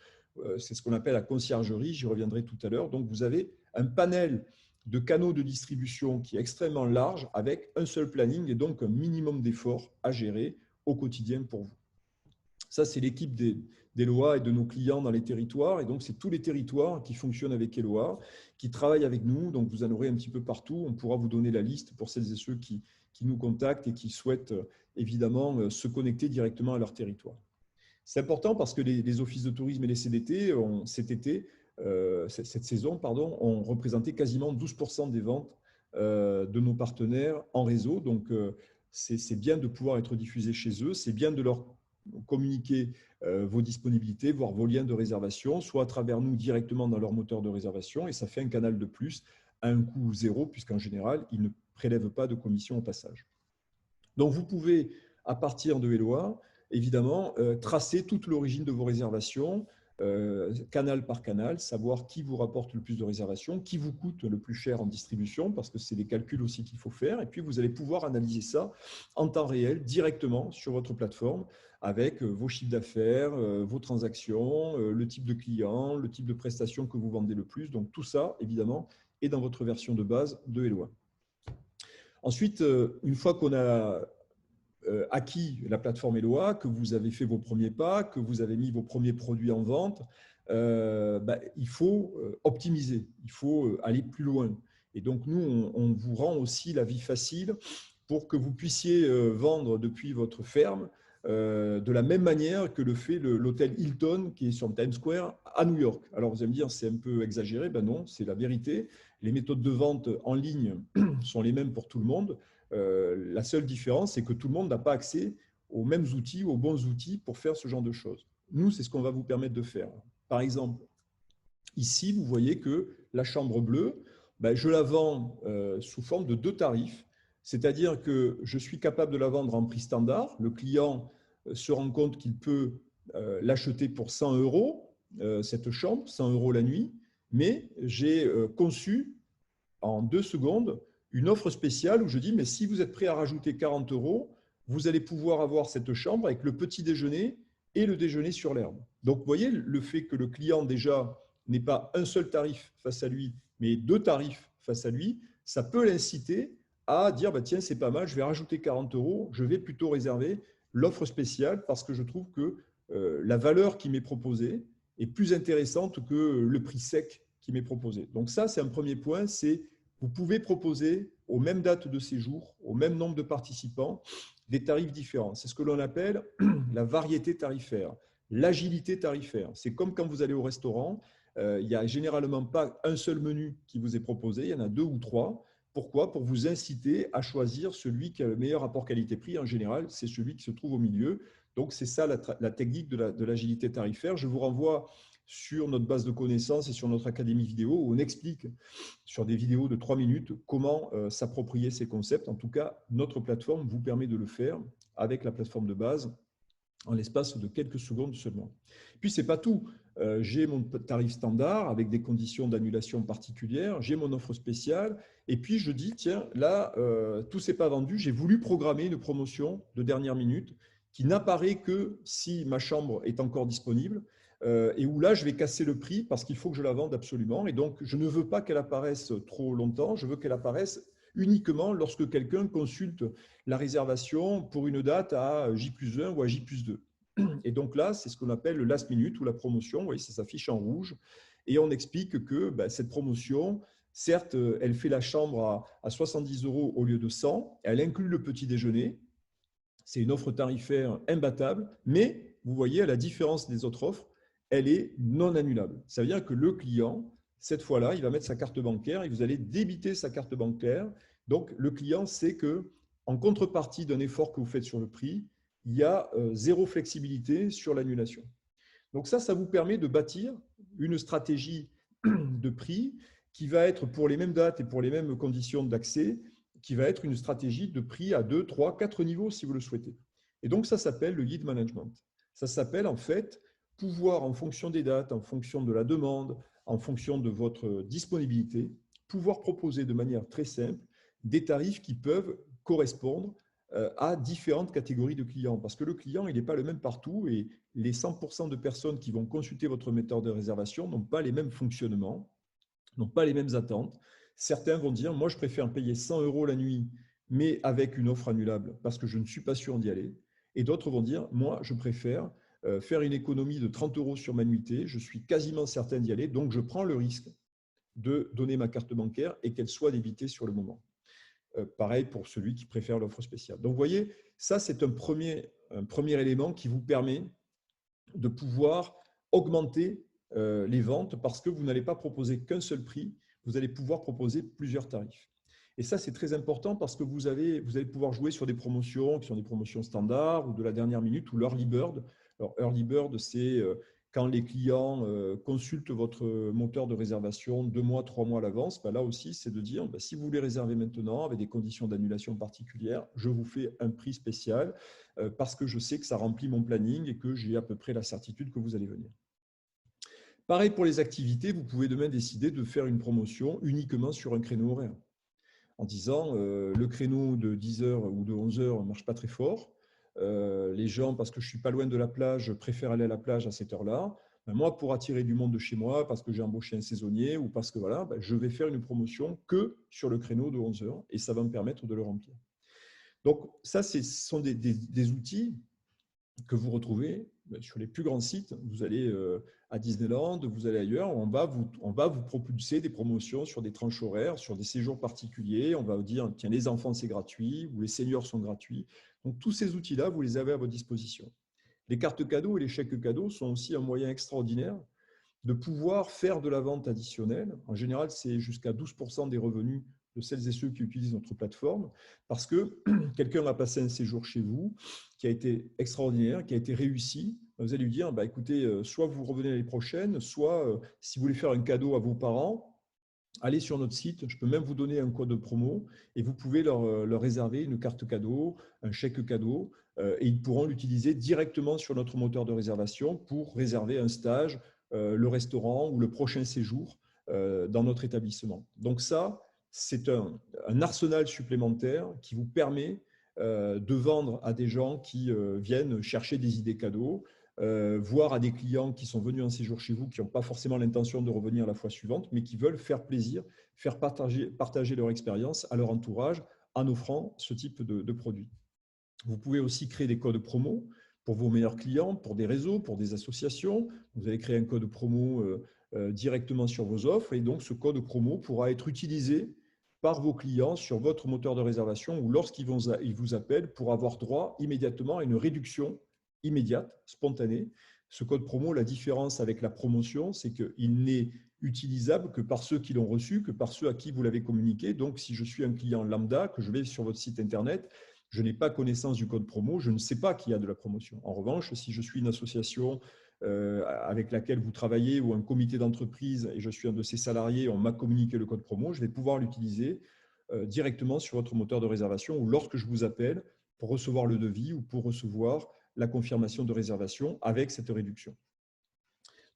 Speaker 3: C'est ce qu'on appelle la conciergerie, j'y reviendrai tout à l'heure. Donc, vous avez un panel de canaux de distribution qui est extrêmement large avec un seul planning et donc un minimum d'efforts à gérer au quotidien pour vous. Ça, c'est l'équipe d'Eloa et de nos clients dans les territoires. Et donc, c'est tous les territoires qui fonctionnent avec Eloa, qui travaillent avec nous. Donc, vous en aurez un petit peu partout. On pourra vous donner la liste pour celles et ceux qui nous contactent et qui souhaitent évidemment se connecter directement à leur territoire. C'est important parce que les offices de tourisme et les CDT, cette saison, ont représenté quasiment 12% des ventes de nos partenaires en réseau. Donc, c'est bien de pouvoir être diffusé chez eux, c'est bien de leur communiquer vos disponibilités, voire vos liens de réservation, soit à travers nous directement dans leur moteur de réservation, et ça fait un canal de plus à un coût zéro, puisqu'en général, ils ne prélèvent pas de commission au passage. Donc, vous pouvez, à partir de Helloa, évidemment, tracer toute l'origine de vos réservations, canal par canal, savoir qui vous rapporte le plus de réservations, qui vous coûte le plus cher en distribution, parce que c'est des calculs aussi qu'il faut faire. Et puis, vous allez pouvoir analyser ça en temps réel, directement sur votre plateforme, avec vos chiffres d'affaires, vos transactions, le type de client, le type de prestations que vous vendez le plus. Donc, tout ça, évidemment, est dans votre version de base de Helloa. Ensuite, une fois qu'on a acquis la plateforme Helloa, que vous avez fait vos premiers pas, que vous avez mis vos premiers produits en vente, il faut optimiser, il faut aller plus loin. Et donc, nous, on vous rend aussi la vie facile pour que vous puissiez vendre depuis votre ferme de la même manière que le fait l'hôtel Hilton qui est sur Times Square à New York. Alors, vous allez me dire, c'est un peu exagéré. Ben non, c'est la vérité. Les méthodes de vente en ligne sont les mêmes pour tout le monde. La seule différence, c'est que tout le monde n'a pas accès aux mêmes outils, aux bons outils pour faire ce genre de choses. Nous, c'est ce qu'on va vous permettre de faire. Par exemple, ici, vous voyez que la chambre bleue, je la vends sous forme de 2 tarifs, c'est-à-dire que je suis capable de la vendre en prix standard. Le client se rend compte qu'il peut l'acheter pour 100 €, cette chambre, 100 € la nuit, mais j'ai conçu en 2 secondes une offre spéciale où je dis, mais si vous êtes prêt à rajouter 40 €, vous allez pouvoir avoir cette chambre avec le petit déjeuner et le déjeuner sur l'herbe. Donc, vous voyez, le fait que le client déjà n'ait pas un seul tarif face à lui, mais 2 tarifs face à lui, ça peut l'inciter à dire, tiens, c'est pas mal, je vais rajouter 40 €, je vais plutôt réserver l'offre spéciale parce que je trouve que la valeur qui m'est proposée est plus intéressante que le prix sec qui m'est proposé. Donc ça, c'est un premier point, c'est vous pouvez proposer aux mêmes dates de séjour, au même nombre de participants, des tarifs différents. C'est ce que l'on appelle la variété tarifaire, l'agilité tarifaire. C'est comme quand vous allez au restaurant, il n'y a généralement pas un seul menu qui vous est proposé, il y en a 2 ou 3. Pourquoi? Pour vous inciter à choisir celui qui a le meilleur rapport qualité-prix. En général, c'est celui qui se trouve au milieu. Donc, c'est ça la technique de l'agilité tarifaire. Je vous renvoie sur notre base de connaissances et sur notre académie vidéo où on explique sur des vidéos de 3 minutes comment s'approprier ces concepts. En tout cas, notre plateforme vous permet de le faire avec la plateforme de base en l'espace de quelques secondes seulement. Puis, ce n'est pas tout. J'ai mon tarif standard avec des conditions d'annulation particulières, j'ai mon offre spéciale, et puis je dis, tiens, là, tout ne s'est pas vendu, j'ai voulu programmer une promotion de dernière minute qui n'apparaît que si ma chambre est encore disponible, et où là, je vais casser le prix parce qu'il faut que je la vende absolument. Et donc, je ne veux pas qu'elle apparaisse trop longtemps, je veux qu'elle apparaisse uniquement lorsque quelqu'un consulte la réservation pour une date à J+1 ou à J+2. Et donc là, c'est ce qu'on appelle le last minute ou la promotion. Vous voyez, ça s'affiche en rouge. Et on explique que cette promotion, certes, elle fait la chambre à 70 € au lieu de 100. Elle inclut le petit déjeuner. C'est une offre tarifaire imbattable. Mais vous voyez, à la différence des autres offres, elle est non annulable. Ça veut dire que le client, cette fois-là, il va mettre sa carte bancaire et vous allez débiter sa carte bancaire. Donc, le client sait que, en contrepartie d'un effort que vous faites sur le prix, il y a zéro flexibilité sur l'annulation. Donc ça vous permet de bâtir une stratégie de prix qui va être pour les mêmes dates et pour les mêmes conditions d'accès, qui va être une stratégie de prix à 2, 3, 4 niveaux si vous le souhaitez. Et donc ça s'appelle le yield management. Ça s'appelle en fait pouvoir, en fonction des dates, en fonction de la demande, en fonction de votre disponibilité, pouvoir proposer de manière très simple des tarifs qui peuvent correspondre à différentes catégories de clients. Parce que le client, il n'est pas le même partout et les 100% de personnes qui vont consulter votre méthode de réservation n'ont pas les mêmes fonctionnements, n'ont pas les mêmes attentes. Certains vont dire, moi, je préfère payer 100 € la nuit, mais avec une offre annulable parce que je ne suis pas sûr d'y aller. Et d'autres vont dire, moi, je préfère faire une économie de 30 € sur ma nuitée, je suis quasiment certain d'y aller, donc je prends le risque de donner ma carte bancaire et qu'elle soit débitée sur le moment. Pareil pour celui qui préfère l'offre spéciale. Donc, vous voyez, ça, c'est un premier élément qui vous permet de pouvoir augmenter les ventes parce que vous n'allez pas proposer qu'un seul prix, vous allez pouvoir proposer plusieurs tarifs. Et ça, c'est très important parce que vous allez pouvoir jouer sur des promotions qui sont des promotions standards ou de la dernière minute ou l'early bird. Alors, early bird, c'est quand les clients consultent votre moteur de réservation 2 mois, 3 mois à l'avance. Là aussi, c'est de dire, si vous voulez réserver maintenant avec des conditions d'annulation particulières, je vous fais un prix spécial parce que je sais que ça remplit mon planning et que j'ai à peu près la certitude que vous allez venir. Pareil pour les activités, vous pouvez demain décider de faire une promotion uniquement sur un créneau horaire en disant le créneau de 10h ou de 11h ne marche pas très fort. Les gens, parce que je ne suis pas loin de la plage, préfèrent aller à la plage à cette heure-là. Moi, pour attirer du monde de chez moi, parce que j'ai embauché un saisonnier ou parce que voilà, je vais faire une promotion que sur le créneau de 11h et ça va me permettre de le remplir. Donc ça, ce sont des outils que vous retrouvez sur les plus grands sites. Vous allez à Disneyland, vous allez ailleurs, on va vous propulser des promotions sur des tranches horaires, sur des séjours particuliers. On va vous dire, tiens, les enfants, c'est gratuit, ou les seniors sont gratuits. Donc, tous ces outils-là, vous les avez à votre disposition. Les cartes cadeaux et les chèques cadeaux sont aussi un moyen extraordinaire de pouvoir faire de la vente additionnelle. En général, c'est jusqu'à 12% des revenus de celles et ceux qui utilisent notre plateforme, parce que quelqu'un a passé un séjour chez vous qui a été extraordinaire, qui a été réussi. Vous allez lui dire, écoutez, soit vous revenez l'année prochaine, soit si vous voulez faire un cadeau à vos parents, allez sur notre site, je peux même vous donner un code de promo et vous pouvez leur réserver une carte cadeau, un chèque cadeau, et ils pourront l'utiliser directement sur notre moteur de réservation pour réserver un stage, le restaurant ou le prochain séjour dans notre établissement. Donc ça, c'est un arsenal supplémentaire qui vous permet de vendre à des gens qui viennent chercher des idées cadeaux, voire à des clients qui sont venus en séjour chez vous, qui n'ont pas forcément l'intention de revenir la fois suivante, mais qui veulent faire plaisir, faire partager leur expérience à leur entourage en offrant ce type de produit. Vous pouvez aussi créer des codes promo pour vos meilleurs clients, pour des réseaux, pour des associations. Vous allez créer un code promo directement sur vos offres et donc ce code promo pourra être utilisé par vos clients sur votre moteur de réservation ou lorsqu'ils vous appellent pour avoir droit immédiatement à une réduction immédiate, spontanée. Ce code promo, la différence avec la promotion, c'est qu'il n'est utilisable que par ceux qui l'ont reçu, que par ceux à qui vous l'avez communiqué. Donc, si je suis un client lambda, que je vais sur votre site Internet, je n'ai pas connaissance du code promo, je ne sais pas qu'il y a de la promotion. En revanche, si je suis une association avec laquelle vous travaillez ou un comité d'entreprise et je suis un de ces salariés, on m'a communiqué le code promo, je vais pouvoir l'utiliser directement sur votre moteur de réservation ou lorsque je vous appelle pour recevoir le devis ou pour recevoir la confirmation de réservation avec cette réduction.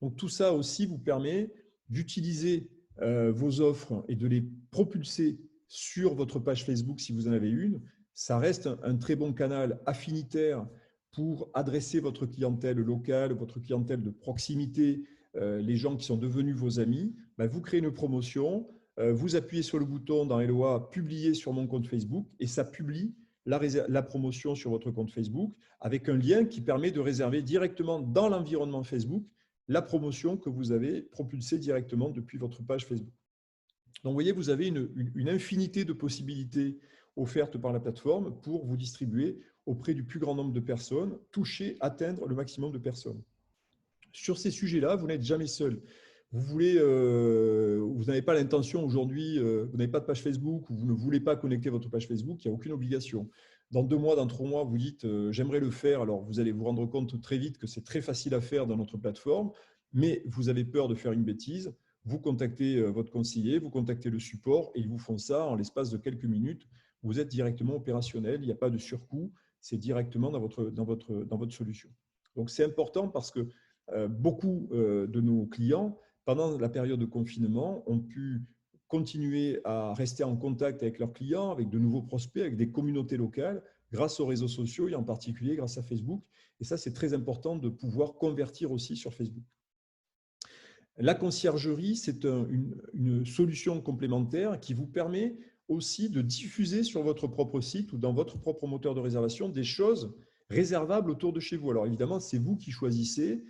Speaker 3: Donc, tout ça aussi vous permet d'utiliser vos offres et de les propulser sur votre page Facebook si vous en avez une. Ça reste un très bon canal affinitaire pour adresser votre clientèle locale, votre clientèle de proximité, les gens qui sont devenus vos amis. Vous créez une promotion, vous appuyez sur le bouton dans Eloa « Publier sur mon compte Facebook » et ça publie la promotion sur votre compte Facebook avec un lien qui permet de réserver directement dans l'environnement Facebook la promotion que vous avez propulsée directement depuis votre page Facebook. Donc, vous voyez, vous avez une infinité de possibilités offertes par la plateforme pour vous distribuer auprès du plus grand nombre de personnes, toucher, atteindre le maximum de personnes. Sur ces sujets-là, vous n'êtes jamais seul. Vous n'avez pas l'intention aujourd'hui, vous n'avez pas de page Facebook ou vous ne voulez pas connecter votre page Facebook, il n'y a aucune obligation. Dans 2 mois, dans 3 mois, vous dites j'aimerais le faire, alors vous allez vous rendre compte très vite que c'est très facile à faire dans notre plateforme, mais vous avez peur de faire une bêtise. Vous contactez votre conseiller, vous contactez le support et ils vous font ça en l'espace de quelques minutes. Vous êtes directement opérationnel, il n'y a pas de surcoût, c'est directement dans votre solution. Donc, c'est important parce que beaucoup de nos clients, pendant la période de confinement, ont pu continuer à rester en contact avec leurs clients, avec de nouveaux prospects, avec des communautés locales, grâce aux réseaux sociaux et en particulier grâce à Facebook. Et ça, c'est très important de pouvoir convertir aussi sur Facebook. La conciergerie, c'est une solution complémentaire qui vous permet aussi de diffuser sur votre propre site ou dans votre propre moteur de réservation des choses réservables autour de chez vous. Alors évidemment, c'est vous qui choisissez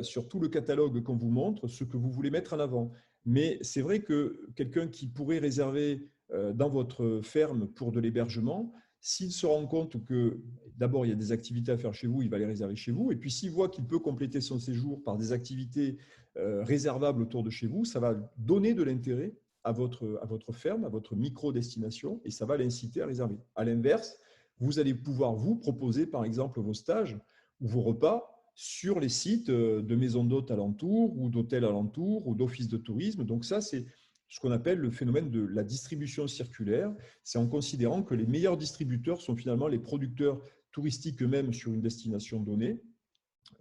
Speaker 3: sur tout le catalogue qu'on vous montre ce que vous voulez mettre en avant. Mais c'est vrai que quelqu'un qui pourrait réserver dans votre ferme pour de l'hébergement, s'il se rend compte que d'abord il y a des activités à faire chez vous, il va les réserver chez vous. Et puis s'il voit qu'il peut compléter son séjour par des activités réservables autour de chez vous, ça va donner de l'intérêt à votre ferme, à votre micro-destination, et ça va l'inciter à réserver. À l'inverse, vous allez pouvoir vous proposer par exemple vos stages ou vos repas sur les sites de maisons d'hôtes alentours ou d'hôtels alentours ou d'offices de tourisme. Donc ça, c'est ce qu'on appelle le phénomène de la distribution circulaire. C'est en considérant que les meilleurs distributeurs sont finalement les producteurs touristiques eux-mêmes sur une destination donnée.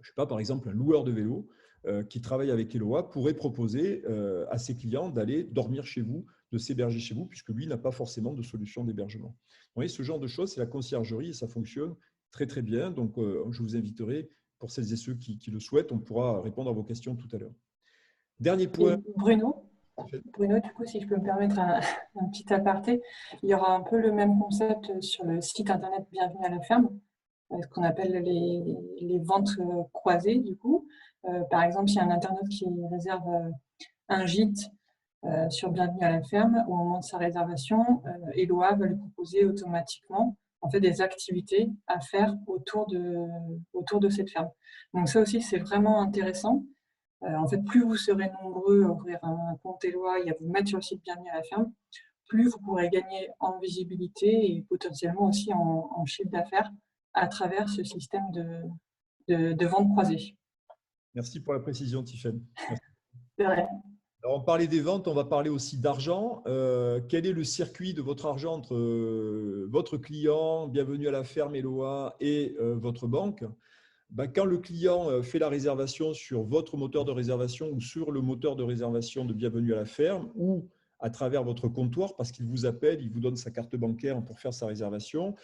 Speaker 3: Je ne sais pas, par exemple, un loueur de vélo qui travaille avec Eloa pourrait proposer à ses clients d'aller dormir chez vous, de s'héberger chez vous, puisque lui n'a pas forcément de solution d'hébergement. Vous voyez, ce genre de choses, c'est la conciergerie et ça fonctionne très, très bien. Donc, je vous inviterai, pour celles et ceux qui le souhaitent, on pourra répondre à vos questions tout à l'heure. Dernier point.
Speaker 1: Bruno, du coup, si je peux me permettre un petit aparté, il y aura un peu le même concept sur le site internet Bienvenue à la ferme, ce qu'on appelle les ventes croisées, du coup. Par exemple, s'il y a un internaute qui réserve un gîte sur Bienvenue à la ferme, au moment de sa réservation, Eloa va lui proposer automatiquement en fait, des activités à faire autour de cette ferme. Donc ça aussi, c'est vraiment intéressant. En fait, plus vous serez nombreux à ouvrir un compte Eloa et à vous mettre sur le site Bienvenue à la ferme, plus vous pourrez gagner en visibilité et potentiellement aussi en chiffre d'affaires à travers ce système de vente croisée.
Speaker 3: Merci pour la précision, Tiffaine.
Speaker 1: C'est vrai.
Speaker 3: Alors, on parlait des ventes, on va parler aussi d'argent. Quel est le circuit de votre argent entre votre client, Bienvenue à la ferme Eloa, et votre banque? Quand le client fait la réservation sur votre moteur de réservation ou sur le moteur de réservation de Bienvenue à la ferme ou à travers votre comptoir, parce qu'il vous appelle, il vous donne sa carte bancaire pour faire sa réservation,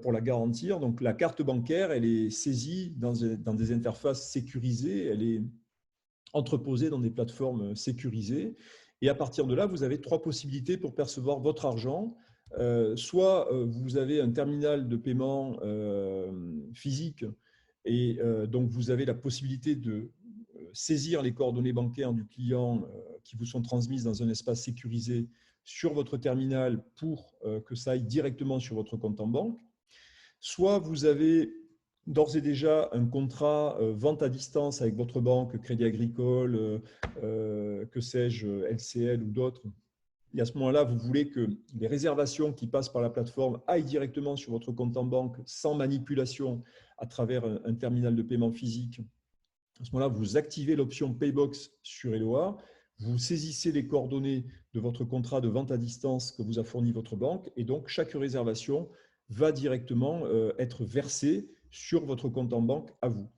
Speaker 3: pour la garantir. Donc, la carte bancaire, elle est saisie dans des interfaces sécurisées, elle est entreposée dans des plateformes sécurisées. Et à partir de là, vous avez 3 possibilités pour percevoir votre argent. Soit vous avez un terminal de paiement physique et donc vous avez la possibilité de saisir les coordonnées bancaires du client qui vous sont transmises dans un espace sécurisé sur votre terminal pour que ça aille directement sur votre compte en banque. Soit vous avez d'ores et déjà un contrat vente à distance avec votre banque, Crédit Agricole, que sais-je, LCL ou d'autres. Et à ce moment-là, vous voulez que les réservations qui passent par la plateforme aillent directement sur votre compte en banque sans manipulation à travers un terminal de paiement physique. À ce moment-là, vous activez l'option Paybox sur Eloa, vous saisissez les coordonnées de votre contrat de vente à distance que vous a fourni votre banque et donc chaque réservation va directement être versée sur votre compte en banque à vous.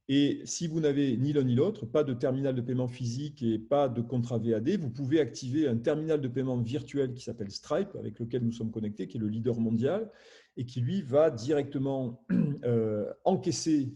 Speaker 3: Et si vous n'avez ni l'un ni l'autre, pas de terminal de paiement physique et pas de contrat VAD, vous pouvez activer un terminal de paiement virtuel qui s'appelle Stripe, avec lequel nous sommes connectés, qui est le leader mondial, et qui, lui, va directement encaisser,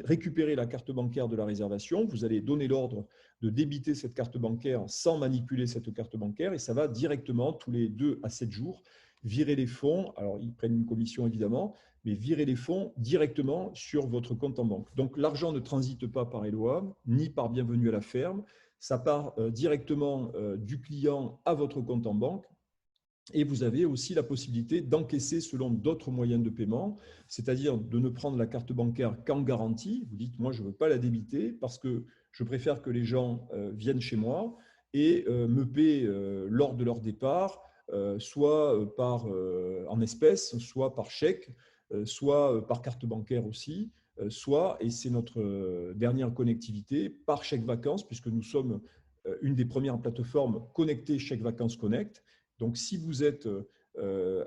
Speaker 3: récupérer la carte bancaire de la réservation. Vous allez donner l'ordre de débiter cette carte bancaire sans manipuler cette carte bancaire, et ça va directement, tous les 2 à 7 jours, virer les fonds. Alors, ils prennent une commission, évidemment, mais virer les fonds directement sur votre compte en banque. Donc, l'argent ne transite pas par Eloa, ni par Bienvenue à la ferme. Ça part directement du client à votre compte en banque. Et vous avez aussi la possibilité d'encaisser selon d'autres moyens de paiement, c'est-à-dire de ne prendre la carte bancaire qu'en garantie. Vous dites, moi, je ne veux pas la débiter parce que je préfère que les gens viennent chez moi et me paient lors de leur départ, soit en espèces, soit par chèque, soit par carte bancaire aussi, soit, et c'est notre dernière connectivité, par chèque vacances, puisque nous sommes une des premières plateformes connectées Chèque Vacances Connect. Donc, si vous êtes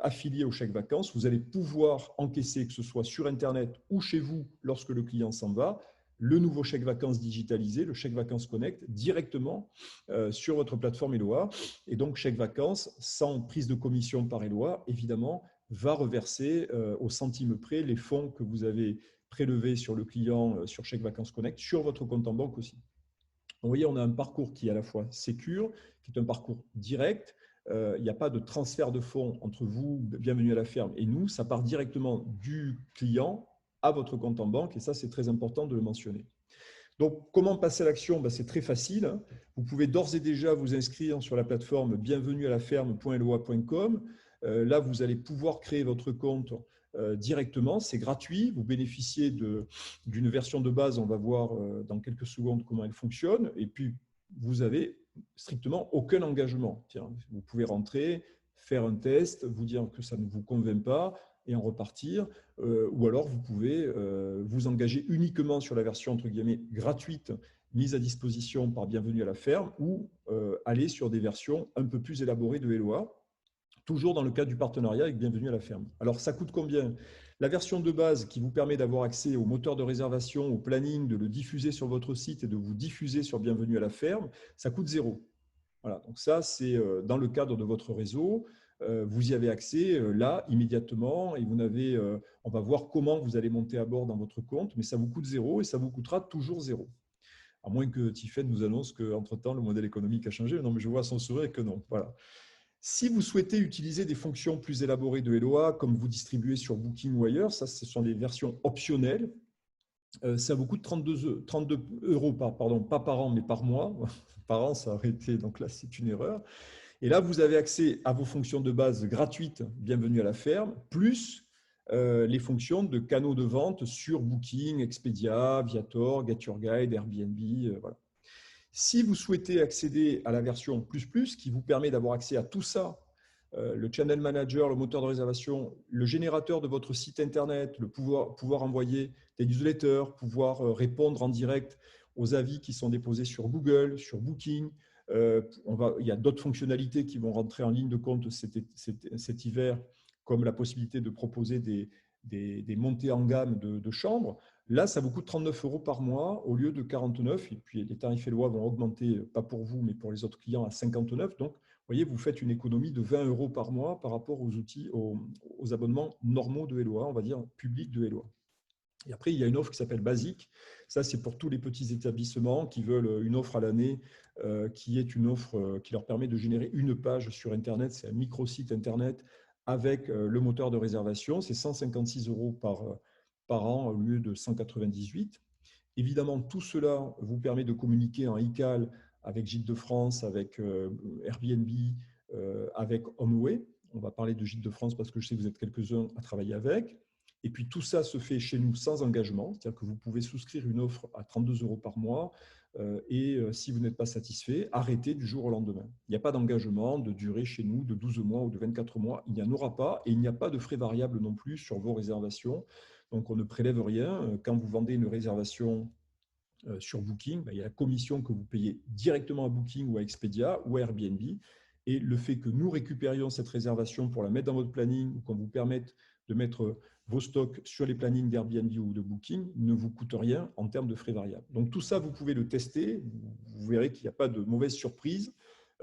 Speaker 3: affilié au chèque vacances, vous allez pouvoir encaisser, que ce soit sur Internet ou chez vous, lorsque le client s'en va, le nouveau chèque vacances digitalisé, le chèque vacances Connect, directement sur votre plateforme Eloa. Et donc, chèque vacances, sans prise de commission par Eloa, évidemment, va reverser au centime près les fonds que vous avez prélevés sur le client sur chèque vacances Connect, sur votre compte en banque aussi. Vous voyez, on a un parcours qui est à la fois sécure, qui est un parcours direct. Il n'y a pas de transfert de fonds entre vous, Bienvenue à la ferme, et nous. Ça part directement du client à votre compte en banque, et ça, c'est très important de le mentionner. Donc, comment passer à l'action? C'est très facile. Vous pouvez d'ores et déjà vous inscrire sur la plateforme bienvenuealaferme.eloa.com. Là, vous allez pouvoir créer votre compte directement. C'est gratuit. Vous bénéficiez d'une version de base. On va voir dans quelques secondes comment elle fonctionne. Et puis, vous avez strictement aucun engagement. Tiens, vous pouvez rentrer, faire un test, vous dire que ça ne vous convainc pas et en repartir. Ou alors, vous pouvez vous engager uniquement sur la version entre guillemets gratuite mise à disposition par Bienvenue à la ferme ou aller sur des versions un peu plus élaborées de Helloa, toujours dans le cadre du partenariat avec Bienvenue à la ferme. Alors, ça coûte combien? La version de base qui vous permet d'avoir accès au moteur de réservation, au planning, de le diffuser sur votre site et de vous diffuser sur Bienvenue à la ferme, ça coûte 0. Voilà, donc ça, c'est dans le cadre de votre réseau. Vous y avez accès là, immédiatement, et on va voir comment vous allez monter à bord dans votre compte, mais ça vous coûte 0 et ça vous coûtera toujours 0. À moins que Tiffen nous annonce qu'entre-temps, le modèle économique a changé. Non, mais je vois à son sourire que non. Voilà. Si vous souhaitez utiliser des fonctions plus élaborées de Helloa, comme vous distribuez sur Booking ou ailleurs, ça, ce sont des versions optionnelles. Ça vous coûte 32 euros pas par an, mais par mois. Par an, ça aurait été, donc là, c'est une erreur. Et là, vous avez accès à vos fonctions de base gratuites, Bienvenue à la ferme, plus les fonctions de canaux de vente sur Booking, Expedia, Viator, Get Your Guide, Airbnb. Voilà. Si vous souhaitez accéder à la version plus, qui vous permet d'avoir accès à tout ça, le channel manager, le moteur de réservation, le générateur de votre site internet, le pouvoir envoyer des newsletters, pouvoir répondre en direct aux avis qui sont déposés sur Google, sur Booking. Il y a d'autres fonctionnalités qui vont rentrer en ligne de compte cet hiver, comme la possibilité de proposer des montées en gamme de chambres. Là, ça vous coûte 39 euros par mois au lieu de 49. Et puis, les tarifs Helloa vont augmenter, pas pour vous, mais pour les autres clients, à 59. Donc, vous voyez, vous faites une économie de 20 euros par mois par rapport aux abonnements normaux de Helloa, on va dire publics de Helloa. Et après, il y a une offre qui s'appelle Basique. Ça, c'est pour tous les petits établissements qui veulent une offre à l'année, qui est une offre qui leur permet de générer une page sur Internet. C'est un micro-site Internet avec le moteur de réservation. C'est 156 euros par an au lieu de 198. Évidemment, tout cela vous permet de communiquer en iCal avec Gîtes de France, avec Airbnb, avec HomeAway. On va parler de Gîtes de France parce que je sais que vous êtes quelques-uns à travailler avec. Et puis tout ça se fait chez nous sans engagement, c'est-à-dire que vous pouvez souscrire une offre à 32 euros par mois et si vous n'êtes pas satisfait, arrêtez du jour au lendemain. Il n'y a pas d'engagement de durée chez nous de 12 mois ou de 24 mois, il n'y en aura pas et il n'y a pas de frais variables non plus sur vos réservations. Donc on ne prélève rien. Quand vous vendez une réservation sur Booking, il y a la commission que vous payez directement à Booking ou à Expedia ou à Airbnb. Et le fait que nous récupérions cette réservation pour la mettre dans votre planning ou qu'on vous permette de mettre vos stocks sur les plannings d'Airbnb ou de Booking ne vous coûte rien en termes de frais variables. Donc tout ça, vous pouvez le tester. Vous verrez qu'il n'y a pas de mauvaise surprise.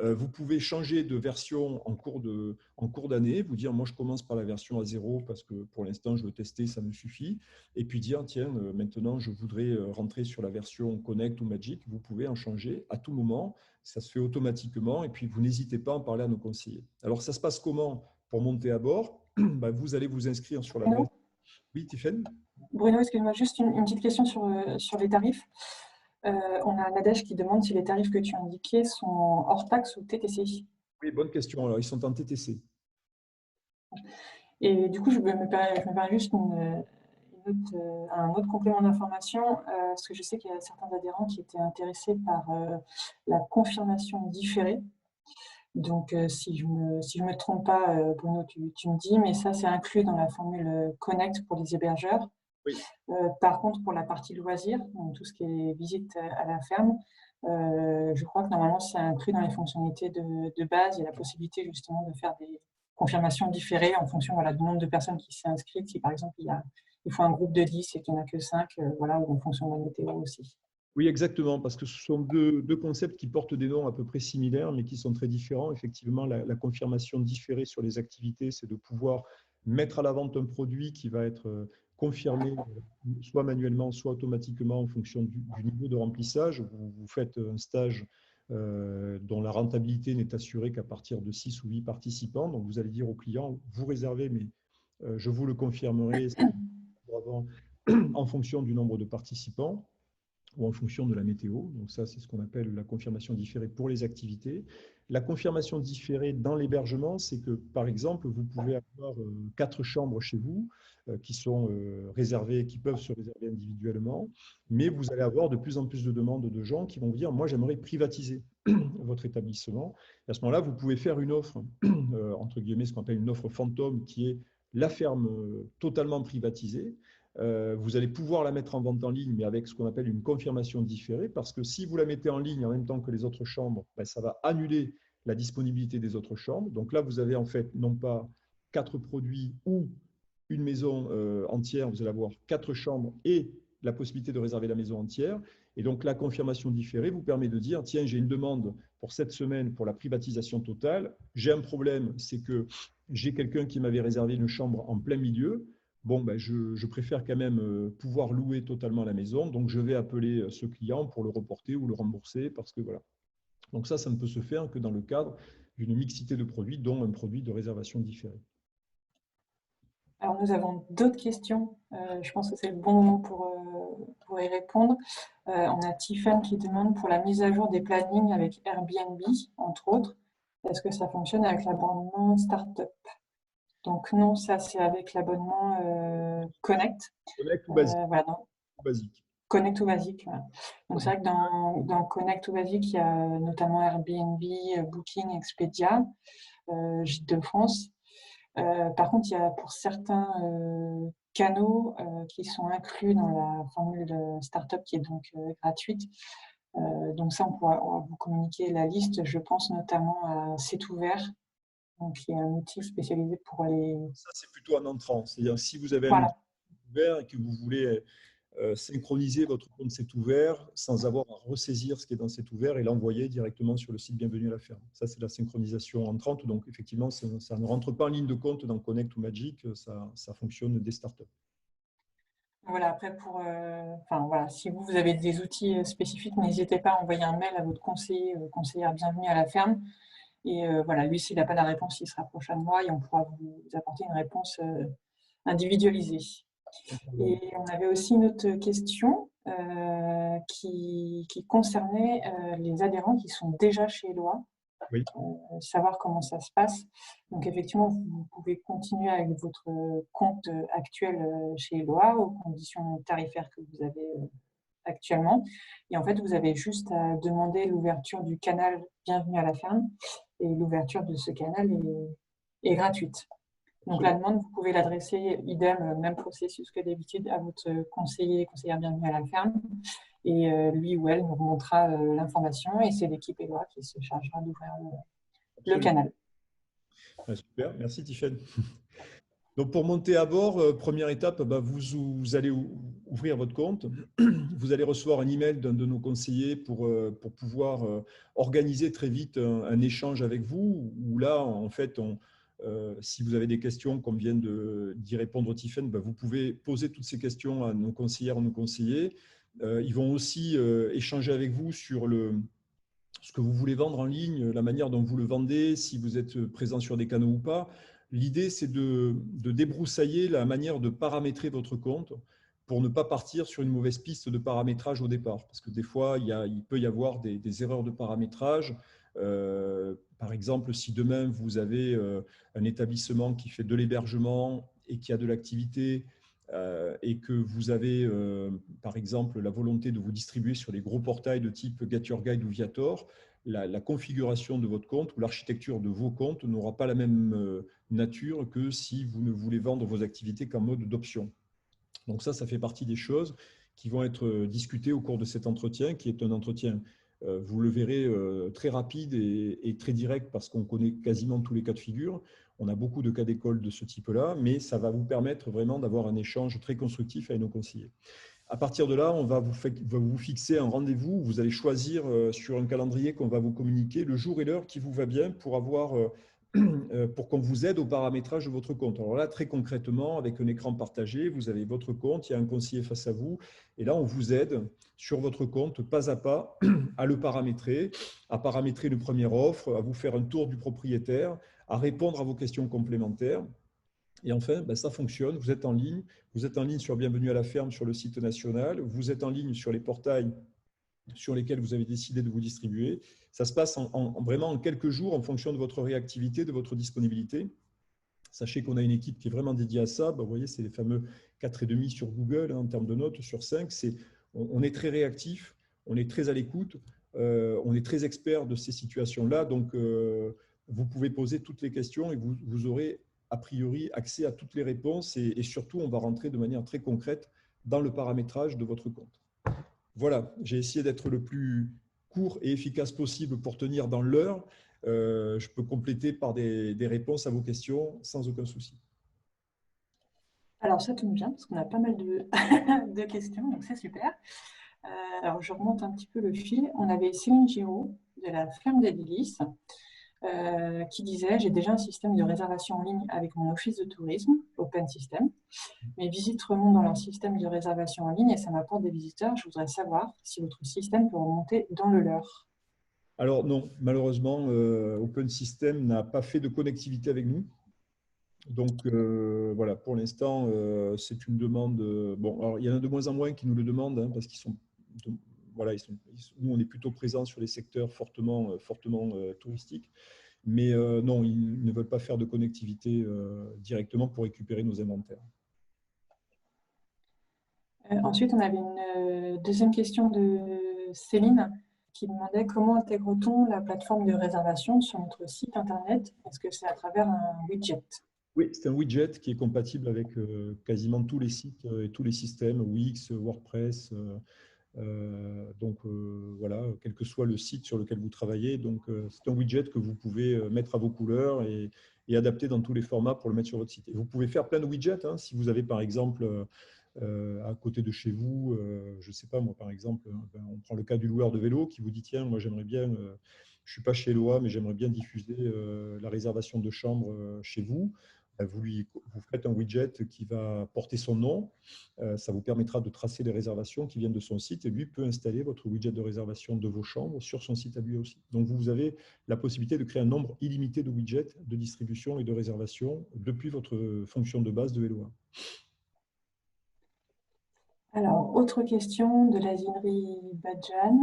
Speaker 3: Vous pouvez changer de version en cours d'année, vous dire moi je commence par la version à 0 parce que pour l'instant je veux tester, ça me suffit. Et puis dire tiens, maintenant je voudrais rentrer sur la version Connect ou Magic. Vous pouvez en changer à tout moment. Ça se fait automatiquement et puis vous n'hésitez pas à en parler à nos conseillers. Alors ça se passe comment pour monter à bord? Vous allez vous inscrire sur l'adresse. Oui, Tiffen?
Speaker 1: Bruno, excuse-moi, juste une petite question sur les tarifs. On a un adage qui demande si les tarifs que tu as indiqués sont hors taxe ou TTC.
Speaker 3: Oui, bonne question. Alors, ils sont en TTC.
Speaker 1: Et du coup, je me permets juste un autre complément d'information, parce que je sais qu'il y a certains adhérents qui étaient intéressés par la confirmation différée. Donc, si je me trompe pas, Bruno, tu me dis, mais ça, c'est inclus dans la formule Connect pour les hébergeurs.
Speaker 3: Oui.
Speaker 1: Par contre, pour la partie loisirs, donc tout ce qui est visite à la ferme, je crois que normalement, c'est inclus dans les fonctionnalités de base. Il y a la possibilité justement de faire des confirmations différées en fonction du nombre de personnes qui s'y inscrivent. Si par exemple, il faut un groupe de 10 et qu'il n'y en a que 5, ou en fonction de la météo aussi.
Speaker 3: Oui, exactement, parce que ce sont deux concepts qui portent des noms à peu près similaires, mais qui sont très différents. Effectivement, la confirmation différée sur les activités, c'est de pouvoir mettre à la vente un produit qui va être confirmé soit manuellement, soit automatiquement en fonction du niveau de remplissage. Vous faites un stage dont la rentabilité n'est assurée qu'à partir de 6 ou 8 participants. Donc, vous allez dire au client, vous réservez, mais je vous le confirmerai en fonction du nombre de participants ou en fonction de la météo. Donc ça, c'est ce qu'on appelle la confirmation différée pour les activités. La confirmation différée dans l'hébergement, c'est que, par exemple, vous pouvez avoir 4 chambres chez vous qui sont réservées, qui peuvent se réserver individuellement, mais vous allez avoir de plus en plus de demandes de gens qui vont dire « moi, j'aimerais privatiser ». votre établissement. Et à ce moment-là, vous pouvez faire une offre, entre guillemets, ce qu'on appelle une offre fantôme, qui est la ferme totalement privatisée. Vous allez pouvoir la mettre en vente en ligne, mais avec ce qu'on appelle une confirmation différée, parce que si vous la mettez en ligne en même temps que les autres chambres, ben, ça va annuler la disponibilité des autres chambres. Donc là, vous avez en fait non pas 4 produits ou une maison entière, vous allez avoir 4 chambres et la possibilité de réserver la maison entière. Et donc, la confirmation différée vous permet de dire, tiens, j'ai une demande pour cette semaine pour la privatisation totale. J'ai un problème, c'est que j'ai quelqu'un qui m'avait réservé une chambre en plein milieu. Bon, ben, je préfère quand même pouvoir louer totalement la maison. Donc, je vais appeler ce client pour le reporter ou le rembourser parce que voilà. Donc, ça ne peut se faire que dans le cadre d'une mixité de produits, dont un produit de réservation différée.
Speaker 1: Alors, nous avons d'autres questions. Je pense que c'est le bon moment pour y répondre. On a Tiffany qui demande pour la mise à jour des plannings avec Airbnb, entre autres, est-ce que ça fonctionne avec l'abonnement Startup? Donc non, ça c'est avec l'abonnement Connect.
Speaker 3: Connect ou basique,
Speaker 1: Voilà,
Speaker 3: basique.
Speaker 1: Connect ou basique. Voilà. Donc c'est vrai que dans Connect ou basique, il y a notamment Airbnb, Booking, Expedia, Gîtes de France. Par contre, il y a pour certains canaux qui sont inclus dans la formule de startup qui est donc gratuite. Donc ça, on va vous communiquer la liste. Je pense notamment à C'est ouvert, donc qui est un outil spécialisé pour les…
Speaker 3: Ça, c'est plutôt en entrant. C'est-à-dire si vous avez un
Speaker 1: Voilà.
Speaker 3: outil ouvert et que vous voulez synchroniser votre compte C'est ouvert sans avoir à ressaisir ce qui est dans C'est ouvert et l'envoyer directement sur le site Bienvenue à la ferme. Ça, c'est la synchronisation entrante. Donc, effectivement, ça ne rentre pas en ligne de compte dans Connect ou Magic. Ça fonctionne des startups.
Speaker 1: Voilà, après, voilà, si vous avez des outils spécifiques, n'hésitez pas à envoyer un mail à votre conseiller, conseillère Bienvenue à la ferme. Et voilà, lui, s'il n'a pas la réponse, il se rapproche de moi et on pourra vous apporter une réponse individualisée. Et on avait aussi une autre question qui concernait les adhérents qui sont déjà chez Eloi,
Speaker 3: Oui.
Speaker 1: savoir comment ça se passe. Donc effectivement, vous pouvez continuer avec votre compte actuel chez Eloi aux conditions tarifaires que vous avez actuellement. Et en fait, vous avez juste à demander l'ouverture du canal Bienvenue à la ferme et l'ouverture de ce canal est gratuite. Donc la demande, vous pouvez l'adresser idem, même processus que d'habitude, à votre conseillère Bienvenue à la ferme. Et lui ou elle nous remontera l'information et c'est l'équipe Eloi qui se chargera d'ouvrir le canal.
Speaker 3: Super, merci Tiffany. Donc pour monter à bord, première étape, vous allez ouvrir votre compte. Vous allez recevoir un email d'un de nos conseillers pour pouvoir organiser très vite un échange avec vous, où là, en fait, si vous avez des questions, comme vient d'y répondre Tiffany, vous pouvez poser toutes ces questions à nos conseillères ou nos conseillers. Ils vont aussi échanger avec vous sur ce que vous voulez vendre en ligne, la manière dont vous le vendez, si vous êtes présent sur des canaux ou pas. L'idée, c'est de débroussailler la manière de paramétrer votre compte pour ne pas partir sur une mauvaise piste de paramétrage au départ. Parce que des fois, il peut y avoir des erreurs de paramétrage. Par exemple, si demain, vous avez un établissement qui fait de l'hébergement et qui a de l'activité, et que vous avez, par exemple, la volonté de vous distribuer sur des gros portails de type Get Your Guide ou Viator, la configuration de votre compte ou l'architecture de vos comptes n'aura pas la même nature que si vous ne voulez vendre vos activités qu'en mode d'option. Donc ça fait partie des choses qui vont être discutées au cours de cet entretien, qui est un entretien, vous le verrez, très rapide et très direct parce qu'on connaît quasiment tous les cas de figure. On a beaucoup de cas d'école de ce type-là, mais ça va vous permettre vraiment d'avoir un échange très constructif avec nos conseillers. À partir de là, on va vous fixer un rendez-vous. Vous allez choisir sur un calendrier qu'on va vous communiquer le jour et l'heure qui vous va bien pour qu'on vous aide au paramétrage de votre compte. Alors là, très concrètement, avec un écran partagé, vous avez votre compte, il y a un conseiller face à vous, et là, on vous aide sur votre compte, pas à pas, à le paramétrer, à paramétrer une première offre, à vous faire un tour du propriétaire, à répondre à vos questions complémentaires. Et enfin, ça fonctionne, vous êtes en ligne sur Bienvenue à la ferme sur le site national, vous êtes en ligne sur les portails sur lesquels vous avez décidé de vous distribuer. Ça se passe vraiment en quelques jours en fonction de votre réactivité, de votre disponibilité. Sachez qu'on a une équipe qui est vraiment dédiée à ça. Vous voyez, c'est les fameux 4,5 sur Google en termes de notes sur 5. On est très réactif, on est très à l'écoute. on est très expert de ces situations-là, donc vous pouvez poser toutes les questions et vous aurez a priori accès à toutes les réponses et surtout, on va rentrer de manière très concrète dans le paramétrage de votre compte. Voilà, j'ai essayé d'être le plus court et efficace possible pour tenir dans l'heure. Je peux compléter par des réponses à vos questions sans aucun souci.
Speaker 1: Alors, ça tombe bien, parce qu'on a pas mal de, de questions, donc c'est super. Alors, je remonte un petit peu le fil. On avait Céline Giraud de la ferme des Délices qui disait « J'ai déjà un système de réservation en ligne avec mon office de tourisme, Open System. Mes visites remontent dans leur système de réservation en ligne et ça m'apporte des visiteurs. Je voudrais savoir si votre système peut remonter dans le leur. »
Speaker 3: Alors non, malheureusement, Open System n'a pas fait de connectivité avec nous. Donc voilà, pour l'instant, c'est une demande. Bon, alors il y en a de moins en moins qui nous le demandent hein, parce qu'ils sont, voilà, nous on est plutôt présents sur les secteurs fortement touristiques, mais non, ils ne veulent pas faire de connectivité directement pour récupérer nos inventaires.
Speaker 1: Ensuite, on avait une deuxième question de Céline qui demandait comment intègre-t-on la plateforme de réservation sur notre site internet? Est-ce que c'est à travers un widget?
Speaker 3: Oui, c'est un widget qui est compatible avec quasiment tous les sites et tous les systèmes, Wix, WordPress. Donc voilà, quel que soit le site sur lequel vous travaillez. Donc c'est un widget que vous pouvez mettre à vos couleurs et adapter dans tous les formats pour le mettre sur votre site. Et vous pouvez faire plein de widgets. Hein, si vous avez par exemple à côté de chez vous, je ne sais pas moi par exemple, on prend le cas du loueur de vélo qui vous dit tiens, moi j'aimerais bien, je ne suis pas chez Eloa, mais j'aimerais bien diffuser la réservation de chambre chez vous. Vous faites un widget qui va porter son nom. Ça vous permettra de tracer les réservations qui viennent de son site et lui peut installer votre widget de réservation de vos chambres sur son site à lui aussi. Donc, vous avez la possibilité de créer un nombre illimité de widgets de distribution et de réservation depuis votre fonction de base de Eloa.
Speaker 1: Alors, autre question de la Zinri Badjan.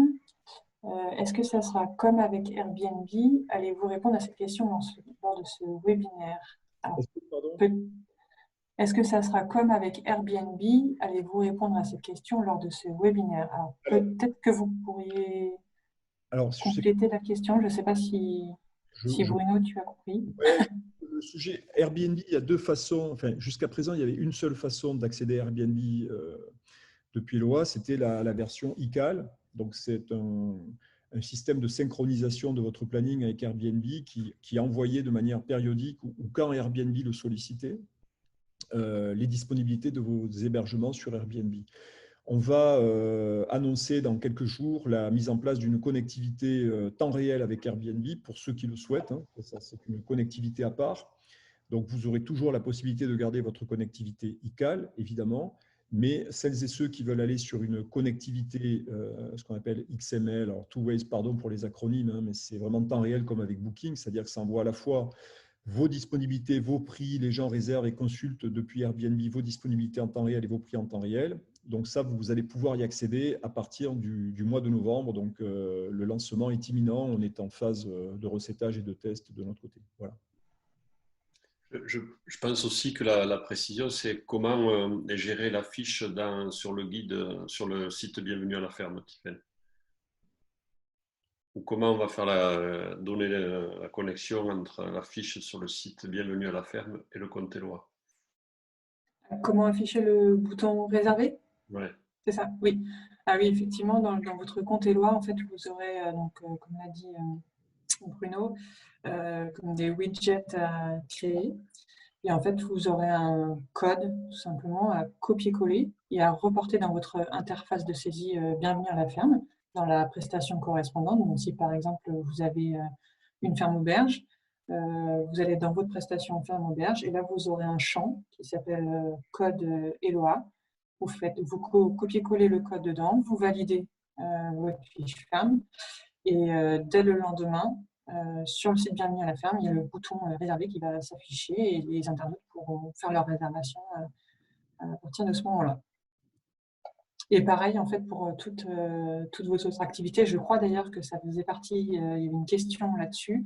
Speaker 1: Est-ce que ça sera comme avec Airbnb? Allez-vous répondre à cette question lors de ce webinaire? Est-ce que ça sera comme avec Airbnb? Allez-vous répondre à cette question lors de ce webinaire? Alors, peut-être que vous pourriez compléter la question. Je ne sais pas si Bruno, tu as compris.
Speaker 3: Ouais, le sujet Airbnb, il y a deux façons. Enfin, jusqu'à présent, il y avait une seule façon d'accéder à Airbnb depuis Eloa, c'était la version ICAL. Donc, c'est un système de synchronisation de votre planning avec Airbnb qui envoyait de manière périodique ou quand Airbnb le sollicitait les disponibilités de vos hébergements sur Airbnb. On va annoncer dans quelques jours la mise en place d'une connectivité temps réel avec Airbnb pour ceux qui le souhaitent. Hein. Ça, c'est une connectivité à part. Donc, vous aurez toujours la possibilité de garder votre connectivité ICAL, évidemment, mais celles et ceux qui veulent aller sur une connectivité, ce qu'on appelle XML, alors two ways, pardon pour les acronymes, hein, mais c'est vraiment temps réel comme avec Booking, c'est-à-dire que ça envoie à la fois vos disponibilités, vos prix, les gens réservent et consultent depuis Airbnb vos disponibilités en temps réel et vos prix en temps réel. Donc ça, vous allez pouvoir y accéder à partir du mois de novembre. Donc le lancement est imminent, on est en phase de recettage et de test de notre côté. Voilà.
Speaker 2: Je pense aussi que la précision, c'est comment gérer la fiche sur le guide, sur le site Bienvenue à la ferme, Tiffaine. Ou comment on va faire donner la connexion entre la fiche sur le site Bienvenue à la ferme et le compte Eloa.
Speaker 1: Comment afficher le bouton réservé?
Speaker 2: Ouais.
Speaker 1: C'est ça, oui. Ah oui, effectivement, dans votre compte Eloa, en fait, vous aurez, comme l'a dit Bruno, comme des widgets à créer. Et en fait, vous aurez un code, tout simplement, à copier-coller et à reporter dans votre interface de saisie Bienvenue à la ferme, dans la prestation correspondante. Donc, si par exemple, vous avez une ferme auberge, vous allez dans votre prestation ferme auberge et là, vous aurez un champ qui s'appelle code Eloa. Vous copiez-coller le code dedans, vous validez votre fiche ferme et dès le lendemain, sur le site Bienvenue à la ferme, il y a le bouton réservé qui va s'afficher et les internautes pourront faire leur réservation à partir de ce moment-là. Et pareil, en fait, pour toutes vos autres activités, je crois d'ailleurs que ça faisait partie, il y avait une question là-dessus.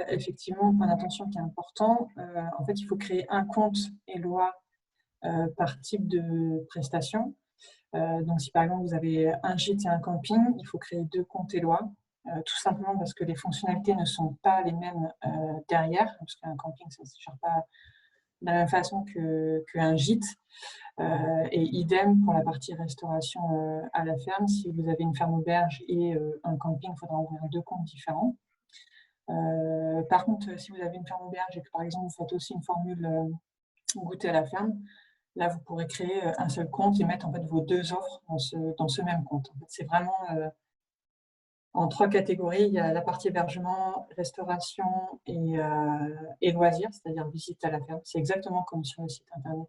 Speaker 1: Effectivement, point d'attention qui est important, en fait, il faut créer un compte Eloa par type de prestation. Donc, si par exemple vous avez un gîte et un camping, il faut créer 2 comptes Eloi, tout simplement parce que les fonctionnalités ne sont pas les mêmes derrière, parce qu'un camping, ça ne se gère pas de la même façon qu'un gîte. Et idem pour la partie restauration à la ferme. Si vous avez une ferme auberge et un camping, il faudra ouvrir 2 comptes différents. Par contre, si vous avez une ferme auberge et que par exemple vous faites aussi une formule goûter à la ferme, là vous pourrez créer un seul compte et mettre en fait vos 2 offres dans ce même compte. En fait, c'est vraiment en 3 catégories. Il y a la partie hébergement, restauration et loisirs, c'est-à-dire visite à la ferme. C'est exactement comme sur le site internet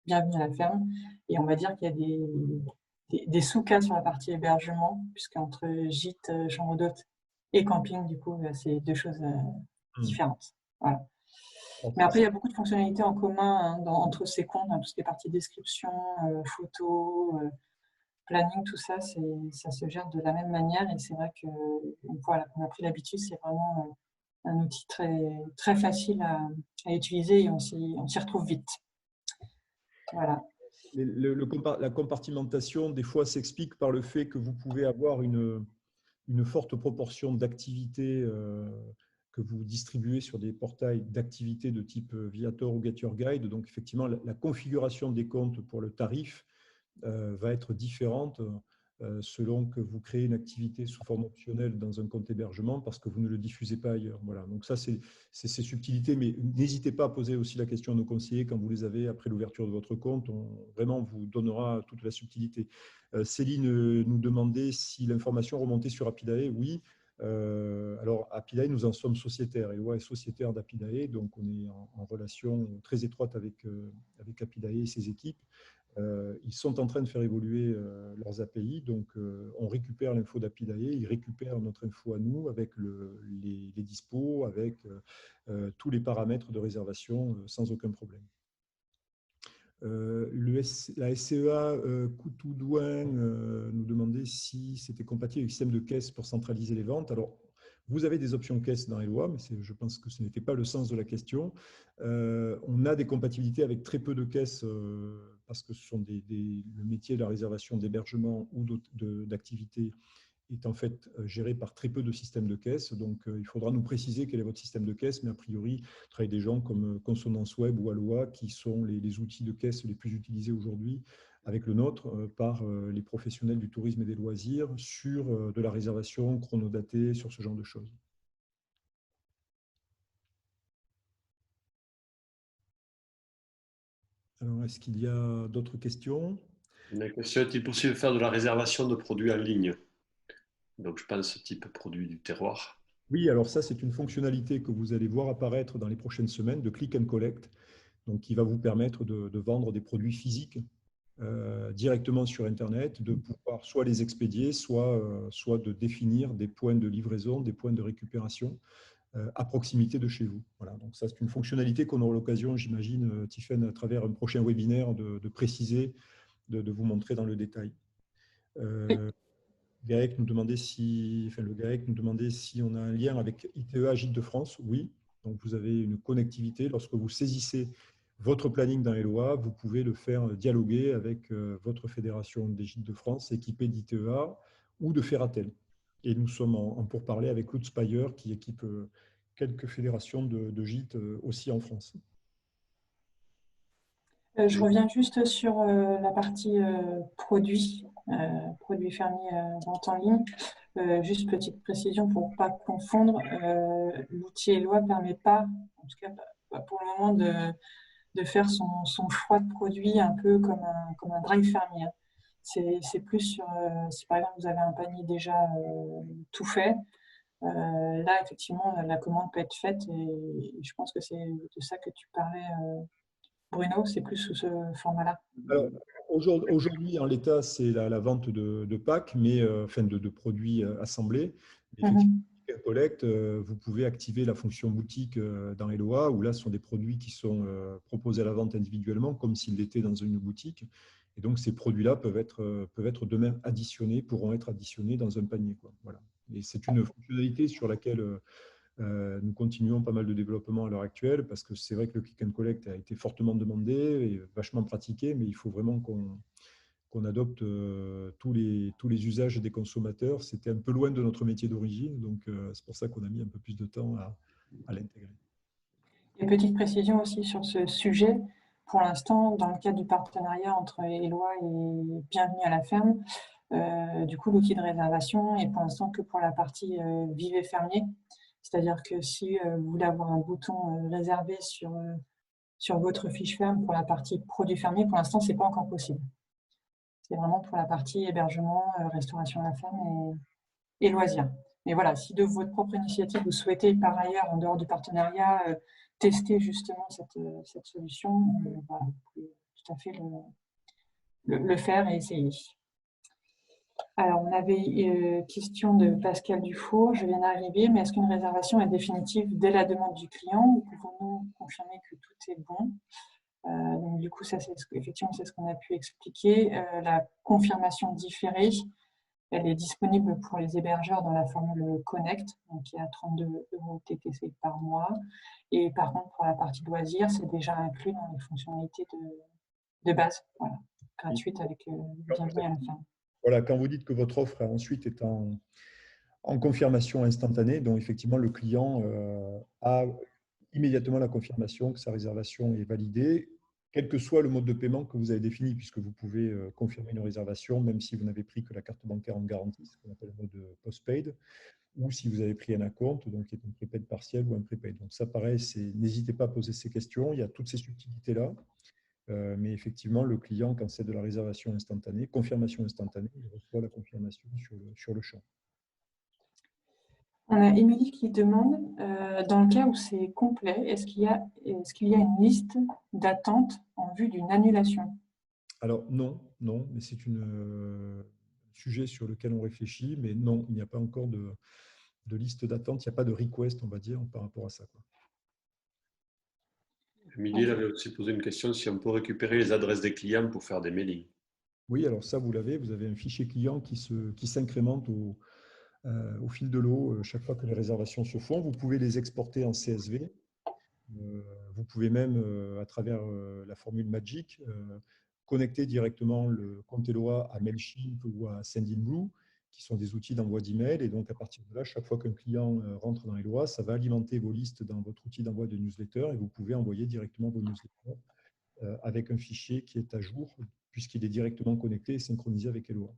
Speaker 1: Bienvenue à la ferme. Et on va dire qu'il y a des sous-cas sur la partie hébergement, puisqu'entre gîte, chambre d'hôte et camping, du coup, c'est 2 choses différentes. Voilà. Mais après, il y a beaucoup de fonctionnalités en commun entre ces comptes, tout ce qui est partie description, photo, planning, tout ça, ça se gère de la même manière. Et c'est vrai qu'une fois qu'on a pris l'habitude, c'est vraiment un outil très, très facile à utiliser et on s'y retrouve vite. Voilà.
Speaker 3: La compartimentation, des fois, s'explique par le fait que vous pouvez avoir une forte proportion d'activités que vous distribuez sur des portails d'activités de type Viator ou Get Your Guide. Donc, effectivement, la configuration des comptes pour le tarif va être différente selon que vous créez une activité sous forme optionnelle dans un compte hébergement parce que vous ne le diffusez pas ailleurs. Voilà. Donc ça, c'est ces subtilités, mais n'hésitez pas à poser aussi la question à nos conseillers quand vous les avez après l'ouverture de votre compte. On vraiment vous donnera toute la subtilité. Céline nous demandait si l'information remontait sur Apidae. Oui. Alors, Apidae, nous en sommes sociétaires. Eloi est sociétaire d'Apidae, donc on est en relation très étroite avec Apidae et ses équipes. Ils sont en train de faire évoluer leurs API, donc on récupère l'info d'Apidae, ils récupèrent notre info à nous avec les dispos, avec tous les paramètres de réservation sans aucun problème. La SCEA Coutoudouin nous demandait si c'était compatible avec le système de caisse pour centraliser les ventes. Alors, vous avez des options caisse dans Eloi, mais je pense que ce n'était pas le sens de la question. On a des compatibilités avec très peu de caisses parce que ce sont le métier de la réservation d'hébergement ou d'activité est en fait géré par très peu de systèmes de caisse. Donc, il faudra nous préciser quel est votre système de caisse, mais a priori, travaillent des gens comme Consonance Web ou Aloha, qui sont les outils de caisse les plus utilisés aujourd'hui avec le nôtre par les professionnels du tourisme et des loisirs sur de la réservation chronodatée, sur ce genre de choses. Alors, est-ce qu'il y a d'autres questions?
Speaker 2: La question est-il possible de faire de la réservation de produits en ligne? Donc, je pense type produit du terroir.
Speaker 3: Oui, alors ça, c'est une fonctionnalité que vous allez voir apparaître dans les prochaines semaines de Click and Collect, donc qui va vous permettre de vendre des produits physiques directement sur Internet, de pouvoir soit les expédier, soit de définir des points de livraison, des points de récupération à proximité de chez vous. Voilà, donc ça, c'est une fonctionnalité qu'on aura l'occasion, j'imagine, Tiffaine, à travers un prochain webinaire, de préciser, de vous montrer dans le détail. Gaëc nous demandait le GAEC nous demandait si on a un lien avec ITEA Gîtes de France. Oui, donc vous avez une connectivité. Lorsque vous saisissez votre planning dans Eloi, vous pouvez le faire dialoguer avec votre fédération des Gîtes de France équipée d'ITEA ou de Ferratel. Et nous sommes en pourparlers avec Lutz Spire qui équipe quelques fédérations de gîtes aussi en France.
Speaker 1: Je reviens juste sur la partie produits fermiers vente en ligne. Juste petite précision pour ne pas confondre, l'outil Eloi ne permet pas, en tout cas pas pour le moment, de faire son choix de produit un peu comme un drive fermier. C'est plus sur, si par exemple vous avez un panier déjà tout fait, là effectivement la commande peut être faite et je pense que c'est de ça que tu parlais, Bruno, c'est plus sous ce format-là.
Speaker 3: Alors, aujourd'hui, en l'état, c'est la vente de packs, mais enfin de produits assemblés. Effectivement, Collect, vous pouvez activer la fonction boutique dans Eloi, où là, ce sont des produits qui sont proposés à la vente individuellement, comme s'ils l'étaient dans une boutique. Et donc, ces produits-là peuvent être demain additionnés, pourront être additionnés dans un panier, quoi. Voilà. Et c'est une fonctionnalité sur laquelle nous continuons pas mal de développement à l'heure actuelle parce que c'est vrai que le Click and Collect a été fortement demandé et vachement pratiqué, mais il faut vraiment qu'on qu'on adopte tous les usages des consommateurs. C'était un peu loin de notre métier d'origine, donc c'est pour ça qu'on a mis un peu plus de temps à l'intégrer.
Speaker 1: Et petite précision aussi sur ce sujet, pour l'instant, dans le cadre du partenariat entre Eloi et Bienvenue à la ferme, du coup, l'outil de réservation est pour l'instant que pour la partie Vivez fermier. C'est-à-dire que si vous voulez avoir un bouton réservé sur votre fiche ferme pour la partie produits fermiers, pour l'instant, ce n'est pas encore possible. C'est vraiment pour la partie hébergement, restauration à la ferme et loisirs. Mais voilà, si de votre propre initiative, vous souhaitez par ailleurs, en dehors du partenariat, tester justement cette solution, voilà, vous pouvez tout à fait le faire et essayer. Alors, on avait question de Pascal Dufour, je viens d'arriver, mais est-ce qu'une réservation est définitive dès la demande du client ou pouvons-nous confirmer que tout est bon? Donc, du coup, ça, effectivement, c'est ce qu'on a pu expliquer. La confirmation différée, elle est disponible pour les hébergeurs dans la formule Connect, donc qui est à 32 € TTC par mois. Et par contre, pour la partie loisirs, c'est déjà inclus dans les fonctionnalités de base, voilà, gratuites avec Bienvenue à la ferme.
Speaker 3: Voilà, quand vous dites que votre offre ensuite est en confirmation instantanée, donc effectivement le client a immédiatement la confirmation que sa réservation est validée, quel que soit le mode de paiement que vous avez défini, puisque vous pouvez confirmer une réservation même si vous n'avez pris que la carte bancaire en garantie, ce qu'on appelle le mode postpaid, ou si vous avez pris un acompte, donc qui est un prépaid partiel ou un prépaid. Donc ça, pareil, n'hésitez pas à poser ces questions, il y a toutes ces subtilités-là. Mais effectivement, le client, quand c'est de la réservation instantanée, confirmation instantanée, il reçoit la confirmation sur le champ.
Speaker 1: On a Émilie qui demande, dans le cas où c'est complet, est-ce qu'il y a une liste d'attente en vue d'une annulation?
Speaker 3: Alors non, mais c'est un sujet sur lequel on réfléchit, mais non, il n'y a pas encore de liste d'attente, il n'y a pas de request, on va dire, par rapport à ça, quoi.
Speaker 2: Émilie avait aussi posé une question si on peut récupérer les adresses des clients pour faire des mailings.
Speaker 3: Oui, alors ça, vous avez un fichier client qui s'incrémente au fil de l'eau chaque fois que les réservations se font. Vous pouvez les exporter en CSV. Vous pouvez même, à travers la formule Magic, connecter directement le compte Eloi à Mailchimp ou à Sendinblue, qui sont des outils d'envoi d'email. Et donc, à partir de là, chaque fois qu'un client rentre dans Eloi, ça va alimenter vos listes dans votre outil d'envoi de newsletter et vous pouvez envoyer directement vos newsletters avec un fichier qui est à jour, puisqu'il est directement connecté et synchronisé avec Eloi.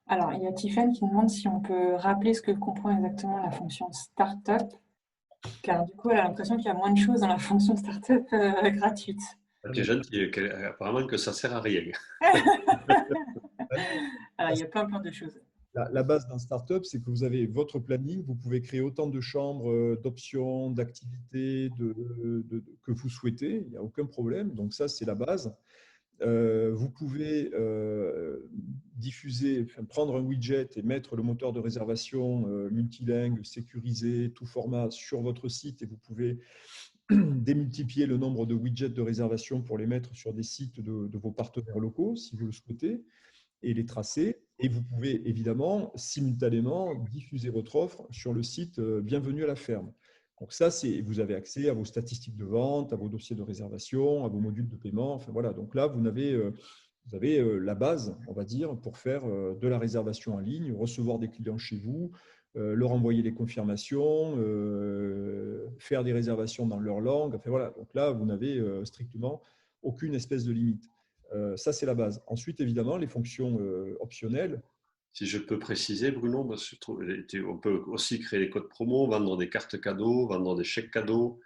Speaker 1: Alors, il y a Tiffany qui demande si on peut rappeler ce que comprend exactement la fonction Startup, car du coup, elle a l'impression qu'il y a moins de choses dans la fonction Startup gratuite.
Speaker 2: Tu es gentil, apparemment que ça ne sert à rien.
Speaker 1: Alors, il y a plein de choses.
Speaker 3: La base d'un startup, c'est que vous avez votre planning, vous pouvez créer autant de chambres, d'options, d'activités que vous souhaitez, il n'y a aucun problème. Donc ça, c'est la base. Vous pouvez prendre un widget et mettre le moteur de réservation multilingue, sécurisé, tout format sur votre site et vous pouvez démultiplier le nombre de widgets de réservation pour les mettre sur des sites de vos partenaires locaux, si vous le souhaitez, et les tracer. Et vous pouvez évidemment simultanément diffuser votre offre sur le site Bienvenue à la ferme. Donc ça, vous avez accès à vos statistiques de vente, à vos dossiers de réservation, à vos modules de paiement. Enfin, voilà. Donc là, vous avez la base, on va dire, pour faire de la réservation en ligne, recevoir des clients chez vous, leur envoyer les confirmations, faire des réservations dans leur langue. Enfin, voilà. Donc là, vous n'avez strictement aucune espèce de limite. Ça, c'est la base. Ensuite, évidemment, les fonctions optionnelles.
Speaker 2: Si je peux préciser, Bruno, parce que on peut aussi créer des codes promo, vendre des cartes cadeaux, vendre des chèques cadeaux,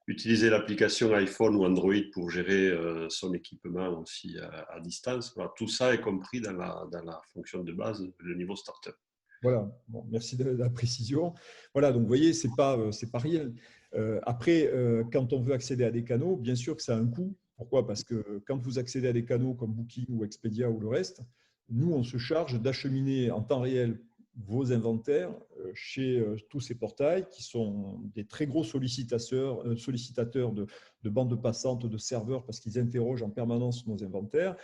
Speaker 2: utiliser l'application iPhone ou Android pour gérer son équipement aussi à distance. Voilà, tout ça est compris dans la fonction de base, le niveau startup.
Speaker 3: Voilà, bon, merci de la précision. Voilà, donc vous voyez, c'est pas rien. Après, quand on veut accéder à des canaux, bien sûr que ça a un coût. Pourquoi? Parce que quand vous accédez à des canaux comme Booking ou Expedia ou le reste, nous, on se charge d'acheminer en temps réel vos inventaires chez tous ces portails qui sont des très gros sollicitateurs de bandes passantes, de serveurs, parce qu'ils interrogent en permanence nos inventaires.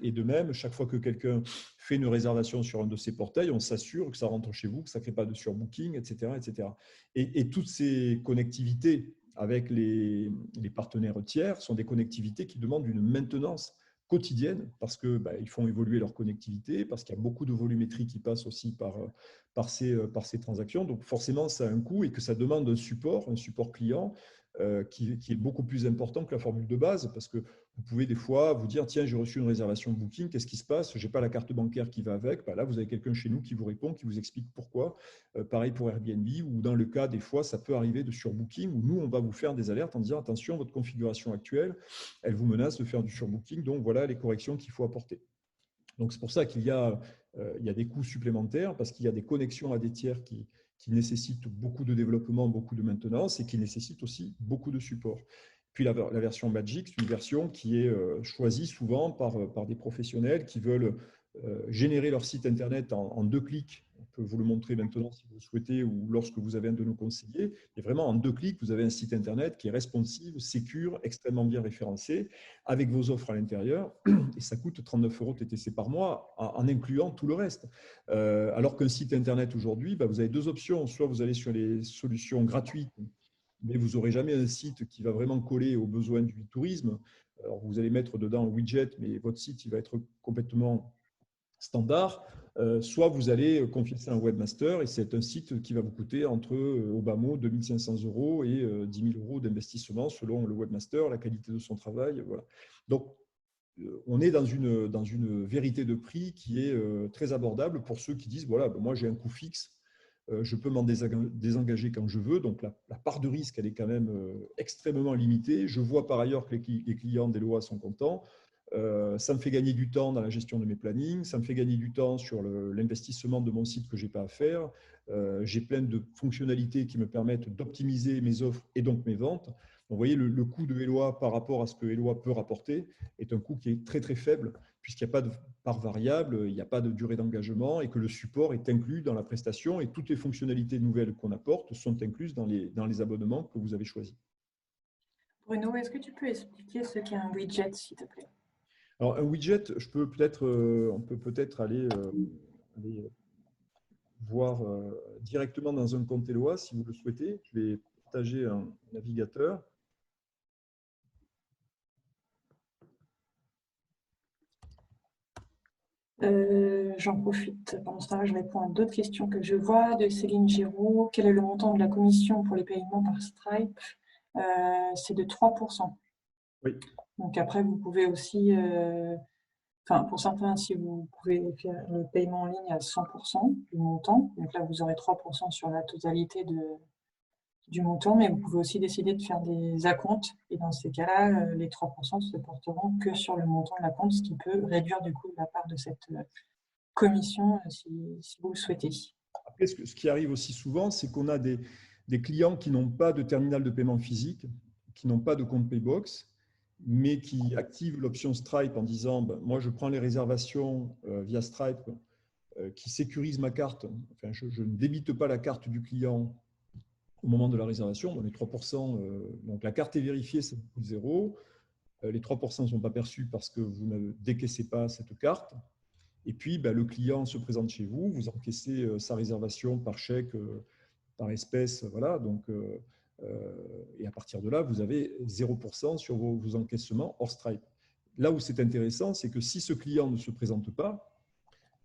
Speaker 3: Et de même, chaque fois que quelqu'un fait une réservation sur un de ces portails, on s'assure que ça rentre chez vous, que ça ne crée pas de surbooking, etc. etc. Et toutes ces connectivités avec les partenaires tiers sont des connectivités qui demandent une maintenance quotidienne parce que ils font évoluer leur connectivité, parce qu'il y a beaucoup de volumétrie qui passe aussi par ces transactions. Donc forcément, ça a un coût et que ça demande un support client qui est beaucoup plus important que la formule de base, parce que vous pouvez des fois vous dire, tiens, j'ai reçu une réservation Booking, qu'est-ce qui se passe? Je n'ai pas la carte bancaire qui va avec. Là, vous avez quelqu'un chez nous qui vous répond, qui vous explique pourquoi. Pareil pour Airbnb, ou dans le cas, des fois, ça peut arriver de surbooking, où nous, on va vous faire des alertes en disant, attention, votre configuration actuelle, elle vous menace de faire du surbooking, donc voilà les corrections qu'il faut apporter. Donc, c'est pour ça qu'il y a des coûts supplémentaires, parce qu'il y a des connexions à des tiers qui nécessitent beaucoup de développement, beaucoup de maintenance et qui nécessitent aussi beaucoup de support. Puis la version Magic, c'est une version qui est choisie souvent par des professionnels qui veulent générer leur site Internet en 2 clics. On peut vous le montrer maintenant si vous le souhaitez ou lorsque vous avez un de nos conseillers. Et vraiment, en 2 clics, vous avez un site Internet qui est responsive, sécure, extrêmement bien référencé, avec vos offres à l'intérieur. Et ça coûte 39 € TTC par mois, en incluant tout le reste. Alors qu'un site Internet aujourd'hui, vous avez 2 options. Soit vous allez sur les solutions gratuites, mais vous n'aurez jamais un site qui va vraiment coller aux besoins du tourisme. Alors, vous allez mettre dedans un widget, mais votre site il va être complètement standard. Soit vous allez confier ça à un webmaster et c'est un site qui va vous coûter entre, au bas mot, 2 500 € et 10 000 € d'investissement selon le webmaster, la qualité de son travail. Voilà. Donc, on est dans une vérité de prix qui est très abordable pour ceux qui disent, voilà, moi j'ai un coût fixe, je peux m'en désengager quand je veux. Donc, la part de risque, elle est quand même extrêmement limitée. Je vois par ailleurs que les clients d'Eloa sont contents. Ça me fait gagner du temps dans la gestion de mes plannings. Ça me fait gagner du temps sur l'investissement de mon site que je n'ai pas à faire. J'ai plein de fonctionnalités qui me permettent d'optimiser mes offres et donc mes ventes. Donc, vous voyez, le coût de Eloa par rapport à ce que Eloa peut rapporter est un coût qui est très, très faible, puisqu'il n'y a pas de part variable, il n'y a pas de durée d'engagement et que le support est inclus dans la prestation et toutes les fonctionnalités nouvelles qu'on apporte sont incluses dans les abonnements que vous avez choisis.
Speaker 1: Bruno, est-ce que tu peux expliquer ce qu'est un widget, s'il te plaît?
Speaker 3: Alors, un widget, on peut peut-être aller voir directement dans un compte Eloa si vous le souhaitez. Je vais partager un navigateur.
Speaker 1: J'en profite. Pendant ce temps-là, je réponds à d'autres questions que je vois de Céline Giraud. Quel est le montant de la commission pour les paiements par Stripe? C'est de 3%.
Speaker 3: Oui.
Speaker 1: Donc après, vous pouvez aussi, pour certains, si vous pouvez faire le paiement en ligne à 100% du montant, donc là, vous aurez 3% sur la totalité du montant, mais vous pouvez aussi décider de faire des acomptes. Et dans ces cas-là, les 3% se porteront que sur le montant de l'acompte, ce qui peut réduire du coup la part de cette commission si vous le souhaitez.
Speaker 3: Après, ce qui arrive aussi souvent, c'est qu'on a des clients qui n'ont pas de terminal de paiement physique, qui n'ont pas de compte Paybox, mais qui activent l'option Stripe en disant moi, je prends les réservations via Stripe, qui sécurise ma carte. Enfin, je ne débite pas la carte du client au moment de la réservation. Les 3%, donc la carte est vérifiée, ça coûte 0. Les 3% ne sont pas perçus parce que vous ne décaissez pas cette carte. Et puis, le client se présente chez vous, vous encaissez sa réservation par chèque, par espèce, voilà. Donc, et à partir de là, vous avez 0% sur vos encaissements hors Stripe. Là où c'est intéressant, c'est que si ce client ne se présente pas,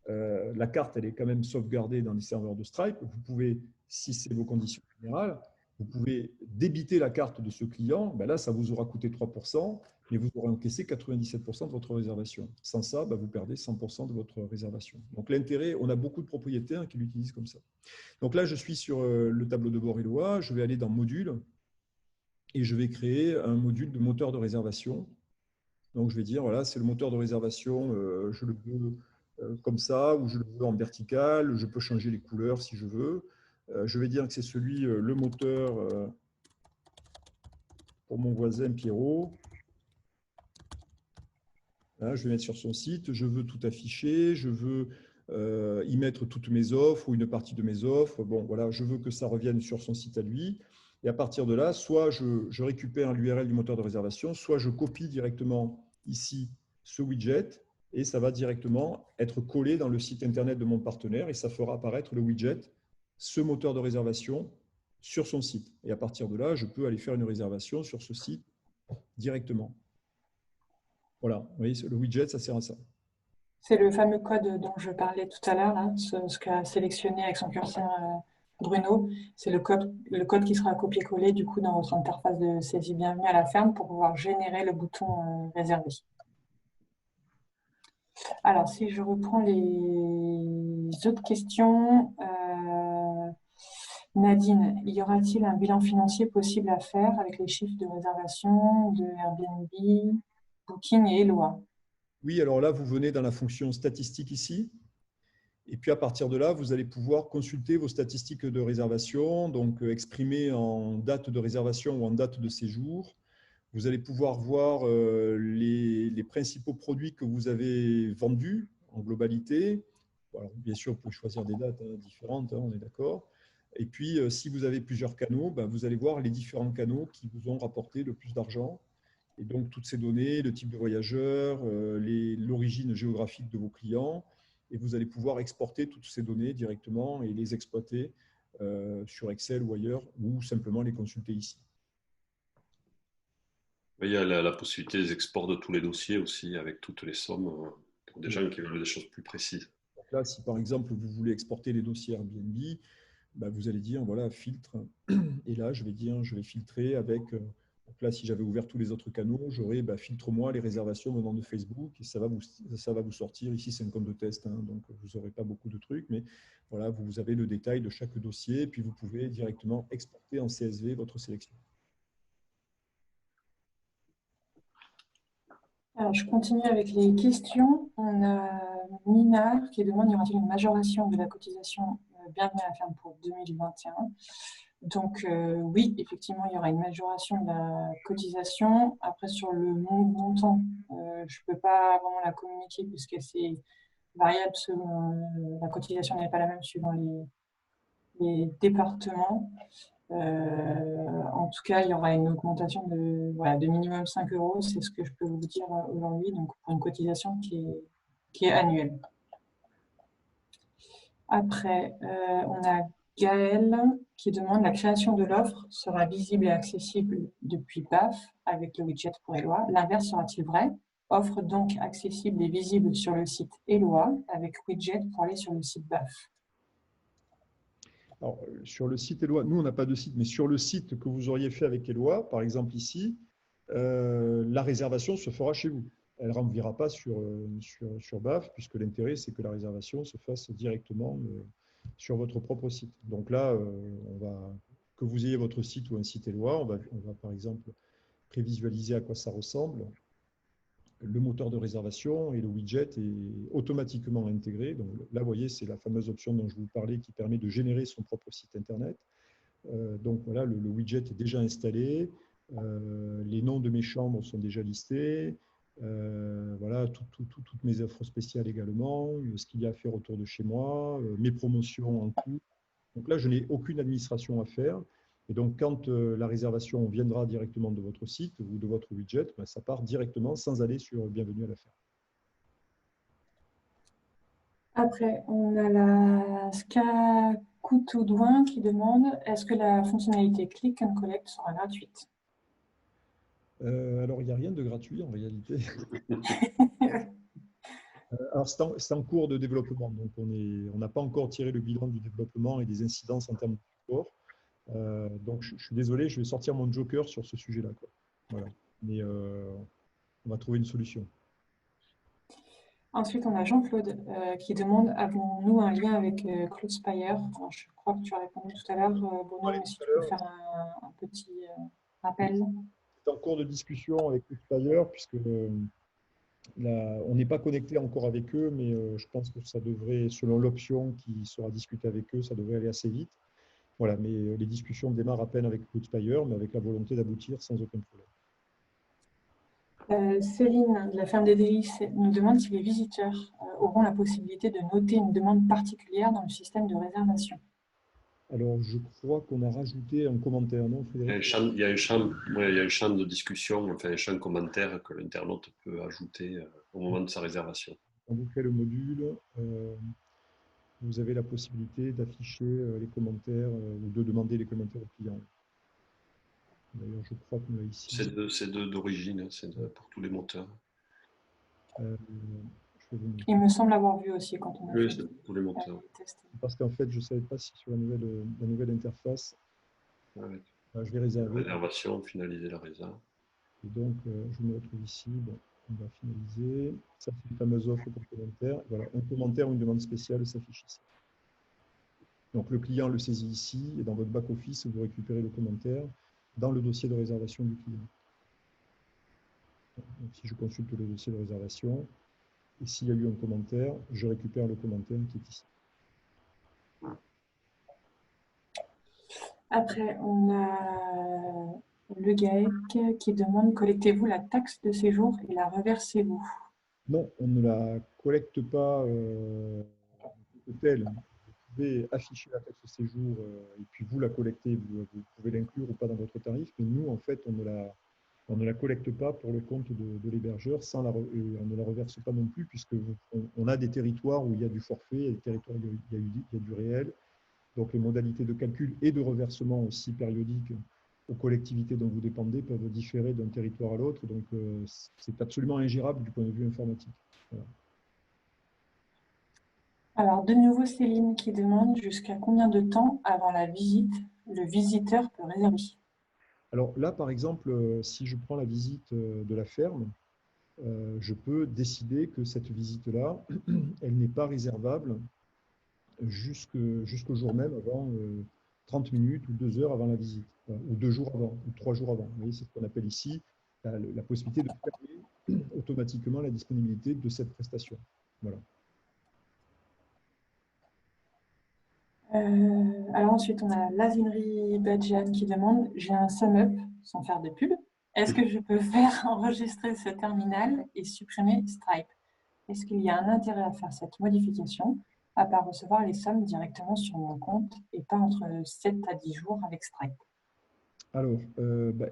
Speaker 3: la carte, elle est quand même sauvegardée dans les serveurs de Stripe. Vous pouvez, si c'est vos conditions générales, vous pouvez débiter la carte de ce client. Là, ça vous aura coûté 3%, mais vous aurez encaissé 97% de votre réservation. Sans ça, vous perdez 100% de votre réservation. Donc l'intérêt, on a beaucoup de propriétaires qui l'utilisent comme ça. Donc là, je suis sur le tableau de bord Eloa. Je vais aller dans Modules et je vais créer un module de moteur de réservation. Donc je vais dire, voilà, c'est le moteur de réservation, je le veux comme ça, ou je le veux en vertical, je peux changer les couleurs si je veux. Je vais dire que c'est celui, le moteur pour mon voisin Pierrot. Là, je vais mettre sur son site, je veux tout afficher, je veux y mettre toutes mes offres ou une partie de mes offres. Bon, voilà, je veux que ça revienne sur son site à lui. Et à partir de là, soit je récupère l'URL du moteur de réservation, soit je copie directement ici ce widget et ça va directement être collé dans le site internet de mon partenaire et ça fera apparaître le widget, ce moteur de réservation sur son site. Et à partir de là, je peux aller faire une réservation sur ce site directement. Voilà, vous voyez, le widget, ça sert à ça.
Speaker 1: C'est le fameux code dont je parlais tout à l'heure, ce qu'a sélectionné avec son curseur Bruno. C'est le code qui sera copié-collé du coup dans votre interface de saisie bienvenue à la ferme pour pouvoir générer le bouton réservé. Alors, si je reprends les autres questions, Nadine, y aura-t-il un bilan financier possible à faire avec les chiffres de réservation de Airbnb, Booking et Eloi?
Speaker 3: Oui, alors là, vous venez dans la fonction statistique ici. Et puis à partir de là, vous allez pouvoir consulter vos statistiques de réservation, donc exprimées en date de réservation ou en date de séjour. Vous allez pouvoir voir les principaux produits que vous avez vendus en globalité. Alors, bien sûr, vous pouvez choisir des dates différentes, on est d'accord. Et puis, si vous avez plusieurs canaux, vous allez voir les différents canaux qui vous ont rapporté le plus d'argent. Et donc, toutes ces données, le type de voyageur, l'origine géographique de vos clients. Et vous allez pouvoir exporter toutes ces données directement et les exploiter sur Excel ou ailleurs, ou simplement les consulter ici.
Speaker 2: Il y a la possibilité des exports de tous les dossiers aussi, avec toutes les sommes, pour des gens qui veulent des choses plus précises.
Speaker 3: Donc là, si par exemple, vous voulez exporter les dossiers Airbnb, vous allez dire, voilà, filtre. Et là, je vais filtrer avec... donc là, si j'avais ouvert tous les autres canaux, j'aurais filtre-moi les réservations venant de Facebook et ça va vous sortir. Ici, c'est un compte de test, donc vous n'aurez pas beaucoup de trucs, mais voilà, vous avez le détail de chaque dossier et puis vous pouvez directement exporter en CSV votre sélection.
Speaker 1: Alors, je continue avec les questions. On a Nina qui demande, y aura-t-il une majoration de la cotisation bienvenue à la ferme pour 2021? Donc oui, effectivement, il y aura une majoration de la cotisation. Après, sur le montant, je ne peux pas vraiment la communiquer puisque c'est variable selon la cotisation n'est pas la même suivant les départements. En tout cas, il y aura une augmentation de minimum 5 €, c'est ce que je peux vous dire aujourd'hui, donc pour une cotisation qui est annuelle. Après, on a Gaëlle qui demande la création de l'offre sera visible et accessible depuis BAF avec le widget pour Eloi. L'inverse sera-t-il vrai? Offre donc accessible et visible sur le site Eloi avec widget pour aller sur le site BAF.
Speaker 3: Alors, sur le site Eloi, nous, on n'a pas de site, mais sur le site que vous auriez fait avec Eloi, par exemple ici, la réservation se fera chez vous. Elle ne renverra pas sur BAF, puisque l'intérêt, c'est que la réservation se fasse directement sur votre propre site. Donc là, que vous ayez votre site ou un site Eloi, on va par exemple prévisualiser à quoi ça ressemble. Le moteur de réservation et le widget est automatiquement intégré. Donc là, vous voyez, c'est la fameuse option dont je vous parlais qui permet de générer son propre site Internet. Donc voilà, le widget est déjà installé. Les noms de mes chambres sont déjà listés. Voilà, toutes mes offres spéciales également, ce qu'il y a à faire autour de chez moi, mes promotions en cours. Donc là, je n'ai aucune administration à faire. Et donc, quand la réservation viendra directement de votre site ou de votre widget, ça part directement sans aller sur Bienvenue à la ferme.
Speaker 1: Après, on a la Skakoutoudouin qui demande est-ce que la fonctionnalité Click and Collect sera gratuite?
Speaker 3: Alors, il n'y a rien de gratuit en réalité. Alors, c'est en cours de développement. Donc, on n'a pas encore tiré le bilan du développement et des incidences en termes de support. Donc, je suis désolé, je vais sortir mon joker sur ce sujet-là. Voilà. Mais on va trouver une solution.
Speaker 1: Ensuite, on a Jean-Claude qui demande avons-nous un lien avec Claude Spire? Je crois que tu as répondu tout à l'heure, Bruno, mais si tu peux faire un petit rappel.
Speaker 3: C'est en cours de discussion avec Claude Spire, puisque on n'est pas connecté encore avec eux, mais je pense que ça devrait, selon l'option qui sera discutée avec eux, ça devrait aller assez vite. Voilà, mais les discussions démarrent à peine avec Claude Spire, mais avec la volonté d'aboutir sans aucun problème.
Speaker 1: Céline de la ferme des Délices nous demande si les visiteurs auront la possibilité de noter une demande particulière dans le système de réservation.
Speaker 3: Alors, je crois qu'on a rajouté un commentaire, non, Frédéric?
Speaker 2: Il y a un champ de discussion, enfin un champ commentaire que l'internaute peut ajouter au moment de sa réservation.
Speaker 3: On vous fait le module. vous avez la possibilité d'afficher les commentaires ou de demander les commentaires au client. D'ailleurs, je crois qu'on l'a ici.
Speaker 2: C'est d'origine, pour tous les moteurs.
Speaker 1: Il me semble avoir vu aussi quand on a
Speaker 2: Oui,
Speaker 1: fait
Speaker 2: c'est pour tous les moteurs.
Speaker 1: test.
Speaker 3: Parce qu'en fait, je ne savais pas si sur la nouvelle interface,
Speaker 2: Ouais.
Speaker 3: je vais réserver.
Speaker 2: Réservation, finaliser la réserve.
Speaker 3: Et donc, je me retrouve ici. Bon, on va finaliser. Ça, c'est une fameuse offre pour commentaire. Voilà, un commentaire ou une demande spéciale s'affiche ici. Donc, le client le saisit ici et dans votre back-office, vous récupérez le commentaire dans le dossier de réservation du client. Donc, si je consulte le dossier de réservation, et s'il y a eu un commentaire, je récupère le commentaire qui est ici.
Speaker 1: Après, on a le GAEC qui demande: collectez-vous la taxe de séjour et la reversez-vous?
Speaker 3: Non, on ne la collecte pas en telle. Vous pouvez afficher la taxe de séjour et puis vous la collectez, vous pouvez l'inclure ou pas dans votre tarif, mais nous, en fait, on ne la collecte pas pour le compte de l'hébergeur, et on ne la reverse pas non plus, puisque on a des territoires où il y a du forfait, il y a des territoires où il y a du réel. Donc les modalités de calcul et de reversement aussi périodiques aux collectivités dont vous dépendez peuvent différer d'un territoire à l'autre. Donc c'est absolument ingérable du point de vue informatique. Voilà.
Speaker 1: Alors, de nouveau, Céline qui demande: jusqu'à combien de temps avant la visite le visiteur peut réserver?
Speaker 3: Alors là, par exemple, si je prends la visite de la ferme, je peux décider que cette visite-là, elle n'est pas réservable jusqu'au jour même avant 30 minutes ou 2 heures avant la visite, ou 2 jours avant, ou 3 jours avant. Vous voyez, c'est ce qu'on appelle ici la possibilité de fermer automatiquement la disponibilité de cette prestation. Voilà.
Speaker 1: Alors ensuite, on a Lazinerie Badjan qui demande: j'ai un sum-up, sans faire de pub. Est-ce que je peux faire enregistrer ce terminal et supprimer Stripe? Est-ce qu'il y a un intérêt à faire cette modification, à part recevoir les sommes directement sur mon compte et pas entre 7 à 10 jours avec Stripe?
Speaker 3: Alors,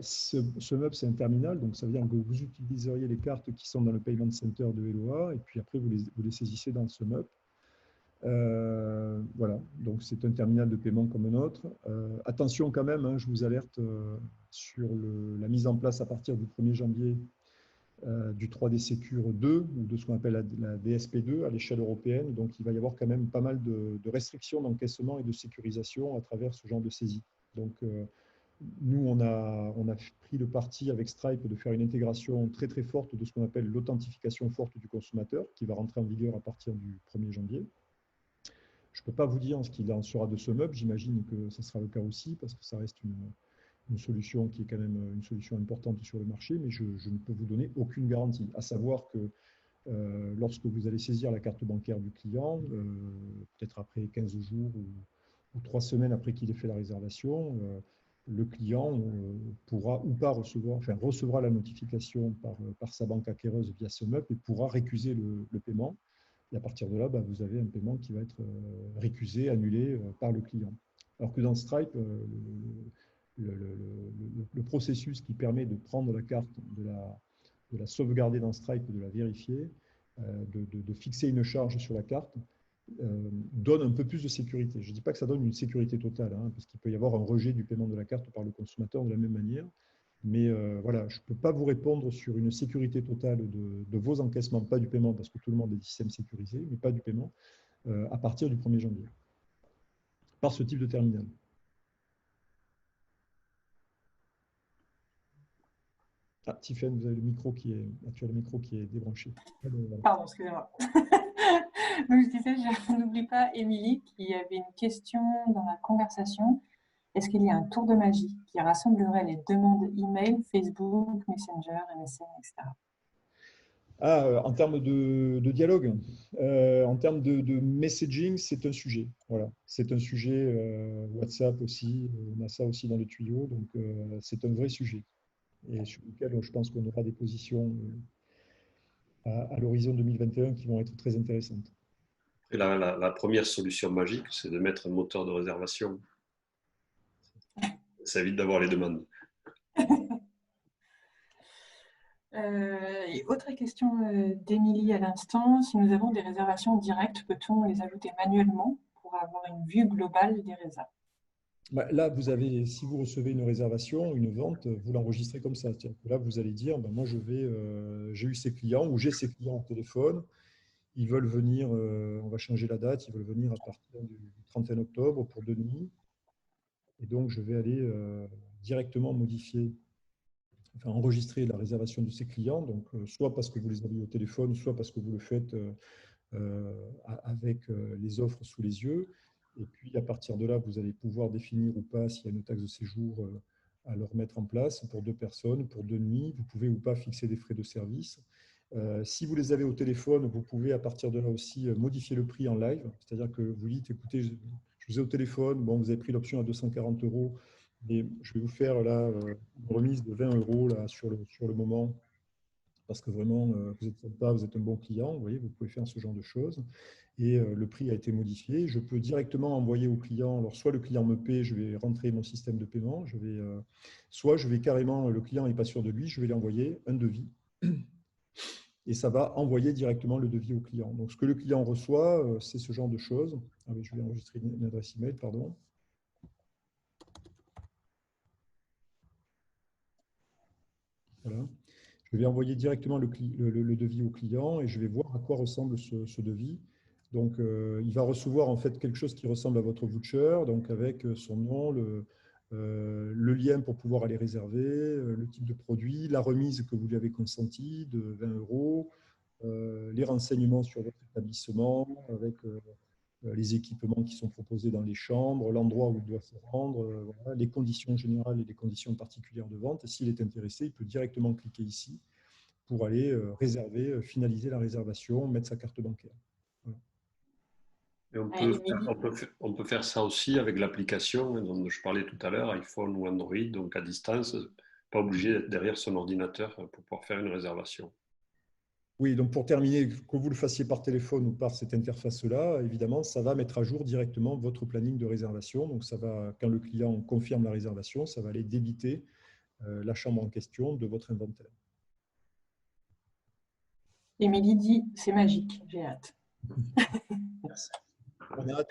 Speaker 3: ce MUP, c'est un terminal, donc ça veut dire que vous utiliseriez les cartes qui sont dans le Payment Center de Eloa, et puis après, vous les saisissez dans ce MUP. Voilà, donc c'est un terminal de paiement comme un autre. Attention quand même, hein, je vous alerte sur la mise en place à partir du 1er janvier du 3D Secure 2, ou de ce qu'on appelle la DSP2 à l'échelle européenne. Donc il va y avoir quand même pas mal de restrictions d'encaissement et de sécurisation à travers ce genre de saisie. Donc nous, on a pris le parti avec Stripe de faire une intégration très très forte de ce qu'on appelle l'authentification forte du consommateur, qui va rentrer en vigueur à partir du 1er janvier. Je ne peux pas vous dire ce qu'il en sera de ce meuble, j'imagine que ce sera le cas aussi, parce que ça reste une solution qui est quand même une solution importante sur le marché, mais je ne peux vous donner aucune garantie. À savoir que lorsque vous allez saisir la carte bancaire du client, peut-être après 15 jours ou 3 semaines après qu'il ait fait la réservation, le client pourra ou pas recevoir, enfin recevra la notification par sa banque acquéreuse via ce meuble et pourra récuser le paiement. Et à partir de là, vous avez un paiement qui va être récusé, annulé par le client. Alors que dans Stripe, le processus qui permet de prendre la carte, de la sauvegarder dans Stripe, de la vérifier, de fixer une charge sur la carte, donne un peu plus de sécurité. Je ne dis pas que ça donne une sécurité totale, hein, parce qu'il peut y avoir un rejet du paiement de la carte par le consommateur de la même manière. Mais voilà, je ne peux pas vous répondre sur une sécurité totale de vos encaissements, pas du paiement, parce que tout le monde est des systèmes sécurisés, mais pas du paiement, à partir du 1er janvier, par ce type de terminal. Ah, Tiffaine, vous avez le micro qui est débranché.
Speaker 1: Pardon, excusez-moi. Donc, je disais, je n'oublie pas Émilie qui avait une question dans la conversation. Est-ce qu'il y a un tour de magie qui rassemblerait les demandes email, Facebook, Messenger, MSN, etc.?
Speaker 3: En termes de dialogue, en termes de messaging, c'est un sujet. Voilà, c'est un sujet. WhatsApp aussi, on a ça aussi dans le tuyau, donc c'est un vrai sujet. Et sur lequel je pense qu'on aura des positions à l'horizon 2021 qui vont être très intéressantes.
Speaker 2: Et la première solution magique, c'est de mettre un moteur de réservation. Ça évite d'avoir les demandes.
Speaker 1: Et autre question d'Émilie à l'instant, si nous avons des réservations directes, peut-on les ajouter manuellement pour avoir une vue globale des réserves?
Speaker 3: Là, vous avez, si vous recevez une réservation, une vente, vous l'enregistrez comme ça. Là, vous allez dire, ben, moi, j'ai eu ces clients ou j'ai ces clients au téléphone. Ils veulent venir, on va changer la date, ils veulent venir à partir du 31 octobre pour 2 nuits. Et donc, je vais aller directement modifier, enfin, enregistrer la réservation de ces clients. Donc, soit parce que vous les avez au téléphone, soit parce que vous le faites avec les offres sous les yeux. Et puis, à partir de là, vous allez pouvoir définir ou pas s'il y a une taxe de séjour à leur mettre en place pour 2 personnes, pour 2 nuits. Vous pouvez ou pas fixer des frais de service. Si vous les avez au téléphone, vous pouvez à partir de là aussi modifier le prix en live. C'est-à-dire que vous dites, écoutez, je vous ai au téléphone, bon, vous avez pris l'option à 240 €, mais je vais vous faire là une remise de 20 € là, sur le moment, parce que vraiment, vous êtes sympa, vous êtes un bon client, vous voyez, vous pouvez faire ce genre de choses. Et le prix a été modifié. Je peux directement envoyer au client, alors soit le client me paie, je vais rentrer mon système de paiement, soit je vais carrément, le client n'est pas sûr de lui, je vais lui envoyer un devis. Et ça va envoyer directement le devis au client. Donc, ce que le client reçoit, c'est ce genre de choses. Ah oui, je vais enregistrer une adresse email, pardon. Voilà. Je vais envoyer directement le devis au client et je vais voir à quoi ressemble ce devis. Donc, il va recevoir en fait quelque chose qui ressemble à votre voucher, donc avec son nom, le lien pour pouvoir aller réserver, le type de produit, la remise que vous lui avez consentie de 20 €, les renseignements sur votre établissement, avec les équipements qui sont proposés dans les chambres, l'endroit où il doit se rendre, voilà, les conditions générales et les conditions particulières de vente. Et s'il est intéressé, il peut directement cliquer ici pour aller réserver, finaliser la réservation, mettre sa carte bancaire. Voilà.
Speaker 2: Et
Speaker 1: Émilie,
Speaker 2: on peut faire ça aussi avec l'application dont je parlais tout à l'heure, iPhone ou Android, donc à distance, pas obligé d'être derrière son ordinateur pour pouvoir faire une réservation.
Speaker 3: Oui, donc pour terminer, que vous le fassiez par téléphone ou par cette interface-là, évidemment, ça va mettre à jour directement votre planning de réservation. Donc, ça va, quand le client confirme la réservation, ça va aller débiter la chambre en question de votre inventaire.
Speaker 1: Émilie dit, c'est magique, j'ai hâte.
Speaker 3: Merci. On a hâte.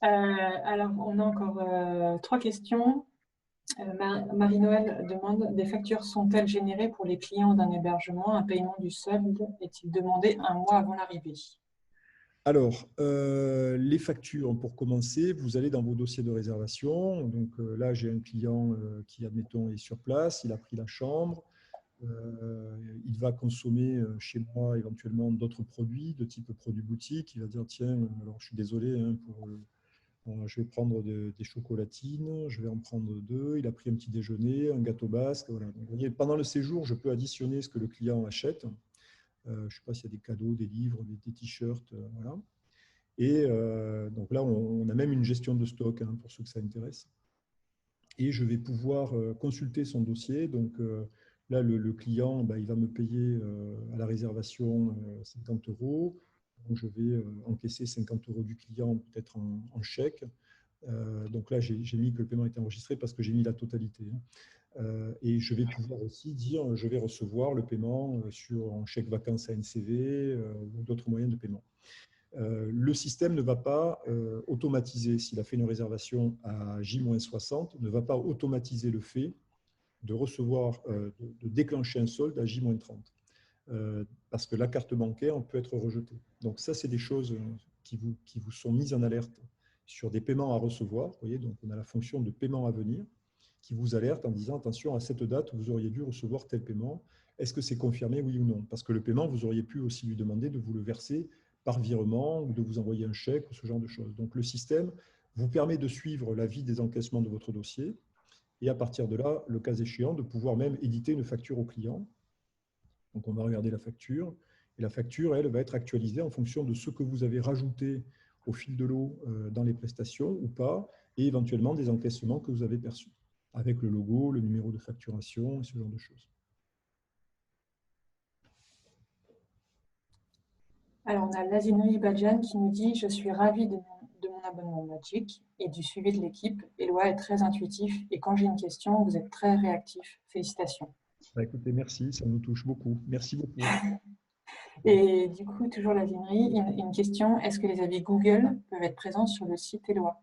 Speaker 1: Alors, on a encore 3 questions. Marie-Noël demande, des factures sont-elles générées pour les clients d'un hébergement? Un paiement du solde est-il demandé un mois avant l'arrivée?
Speaker 3: Alors, les factures, pour commencer, vous allez dans vos dossiers de réservation. Donc là, j'ai un client qui, admettons, est sur place, il a pris la chambre. Il va consommer chez moi éventuellement d'autres produits, de type produits boutique. Il va dire, tiens, alors je suis désolé, hein, je vais prendre des chocolatines, je vais en prendre 2. Il a pris un petit déjeuner, un gâteau basque. Voilà. Donc, vous voyez, pendant le séjour, je peux additionner ce que le client achète. Je ne sais pas s'il y a des cadeaux, des livres, des t-shirts. Voilà. Et donc là, on a même une gestion de stock hein, pour ceux que ça intéresse. Et je vais pouvoir consulter son dossier. Donc là, le client, bah, il va me payer à la réservation 50 €. Donc je vais encaisser 50 € du client, peut-être en chèque. Donc là, j'ai mis que le paiement était enregistré parce que j'ai mis la totalité. Et je vais pouvoir aussi dire, je vais recevoir le paiement en chèque vacances ANCV ou d'autres moyens de paiement. Le système ne va pas automatiser, s'il a fait une réservation à J-60, ne va pas automatiser le fait de recevoir, de déclencher un solde à J-30. Parce que la carte bancaire peut être rejetée. Donc ça, c'est des choses qui vous sont mises en alerte sur des paiements à recevoir. Vous voyez, donc on a la fonction de paiement à venir qui vous alerte en disant, attention, à cette date, vous auriez dû recevoir tel paiement. Est-ce que c'est confirmé, oui ou non? Parce que le paiement, vous auriez pu aussi lui demander de vous le verser par virement ou de vous envoyer un chèque ou ce genre de choses. Donc le système vous permet de suivre la vie des encaissements de votre dossier et à partir de là, le cas échéant, de pouvoir même éditer une facture au client. Donc on va regarder la facture et la facture, elle, va être actualisée en fonction de ce que vous avez rajouté au fil de l'eau dans les prestations ou pas et éventuellement des encaissements que vous avez perçus avec le logo, le numéro de facturation et ce genre de choses.
Speaker 1: Alors, on a Lazinerie Badjan qui nous dit, je suis ravie de mon abonnement Magic et du suivi de l'équipe. Éloi est très intuitif et quand j'ai une question, vous êtes très réactif. Félicitations.
Speaker 3: Écoutez, merci, ça nous touche beaucoup. Merci beaucoup.
Speaker 1: Et du coup, toujours la vinerie, une question, est-ce que les avis Google peuvent être présents sur le site Eloi?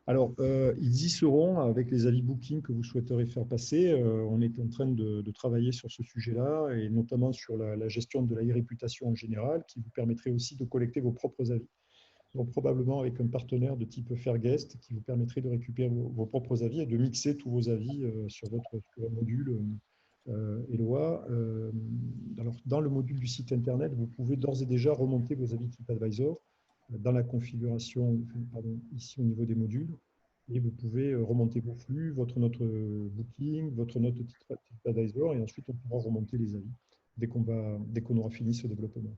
Speaker 3: Alors, ils y seront avec les avis Booking que vous souhaiterez faire passer. On est en train de travailler sur ce sujet-là et notamment sur la gestion de la e-réputation en général, qui vous permettrait aussi de collecter vos propres avis. Donc, probablement avec un partenaire de type Fairguest qui vous permettrait de récupérer vos propres avis et de mixer tous vos avis sur votre module Eloi. Alors, dans le module du site Internet, vous pouvez d'ores et déjà remonter vos avis TripAdvisor dans la configuration, pardon, ici au niveau des modules. Et vous pouvez remonter vos flux, votre note Booking, votre note TripAdvisor, et ensuite on pourra remonter les avis dès qu'on aura fini ce développement.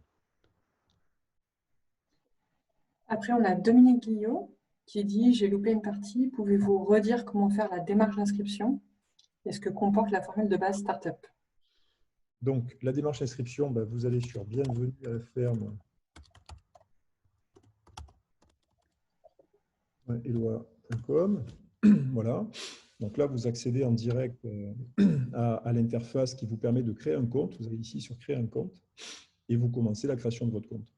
Speaker 1: Après, on a Dominique Guillot qui dit « J'ai loupé une partie, pouvez-vous redire comment faire la démarche d'inscription et ce que comporte la formule de base Startup ?»
Speaker 3: Donc, la démarche d'inscription, vous allez sur bienvenue à la ferme eloi.com. Voilà. Donc là, vous accédez en direct à l'interface qui vous permet de créer un compte. Vous allez ici sur créer un compte et vous commencez la création de votre compte.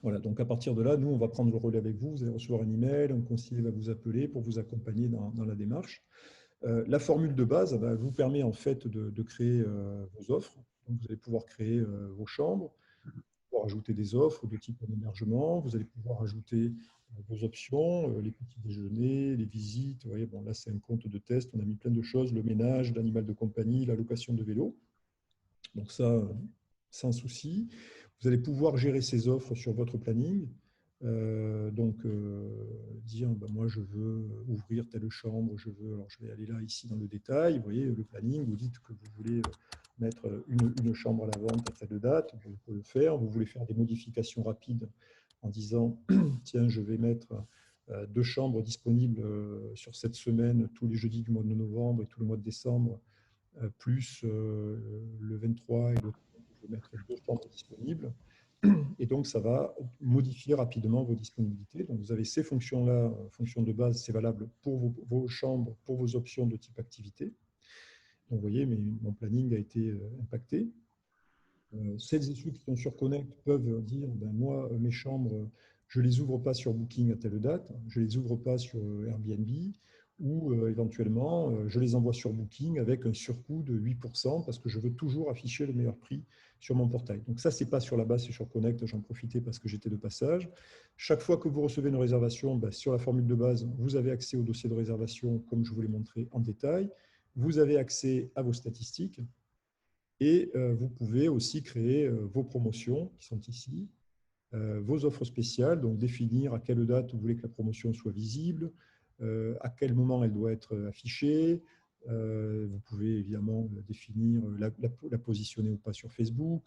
Speaker 3: Voilà, donc à partir de là, nous, on va prendre le relais avec vous. Vous allez recevoir un email, un conseiller va vous appeler pour vous accompagner dans la démarche. La formule de base vous permet en fait de créer vos offres. Donc, vous allez pouvoir créer vos chambres, pouvoir ajouter des offres de type hébergement. Vous allez pouvoir ajouter vos options, les petits déjeuners, les visites. Vous voyez, bon, là, c'est un compte de test. On a mis plein de choses, le ménage, l'animal de compagnie, la location de vélo. Donc ça, sans souci. Vous allez pouvoir gérer ces offres sur votre planning. Dire, moi, je veux ouvrir telle chambre, je vais aller là, ici, dans le détail. Vous voyez, le planning, vous dites que vous voulez mettre une chambre à la vente à telle date, vous pouvez le faire. Vous voulez faire des modifications rapides en disant, tiens, je vais mettre 2 chambres disponibles sur cette semaine, tous les jeudis du mois de novembre et tout le mois de décembre, plus le 23 et le 30, je vais mettre 2 chambres disponibles. Et donc, ça va modifier rapidement vos disponibilités. Donc, vous avez ces fonctions-là, fonctions de base, c'est valable pour vos chambres, pour vos options de type activité. Donc, vous voyez, mon planning a été impacté. Celles et ceux qui sont sur Connect peuvent dire, moi, mes chambres, je ne les ouvre pas sur Booking à telle date, je ne les ouvre pas sur Airbnb, ou éventuellement, je les envoie sur Booking avec un surcoût de 8% parce que je veux toujours afficher le meilleur prix sur mon portail. Donc ça, ce n'est pas sur la base, c'est sur Connect, j'en profitais parce que j'étais de passage. Chaque fois que vous recevez une réservation, sur la formule de base, vous avez accès au dossier de réservation, comme je vous l'ai montré en détail. Vous avez accès à vos statistiques et vous pouvez aussi créer vos promotions qui sont ici, vos offres spéciales, donc définir à quelle date vous voulez que la promotion soit visible, à quel moment elle doit être affichée. Vous pouvez évidemment définir, la positionner ou pas sur Facebook,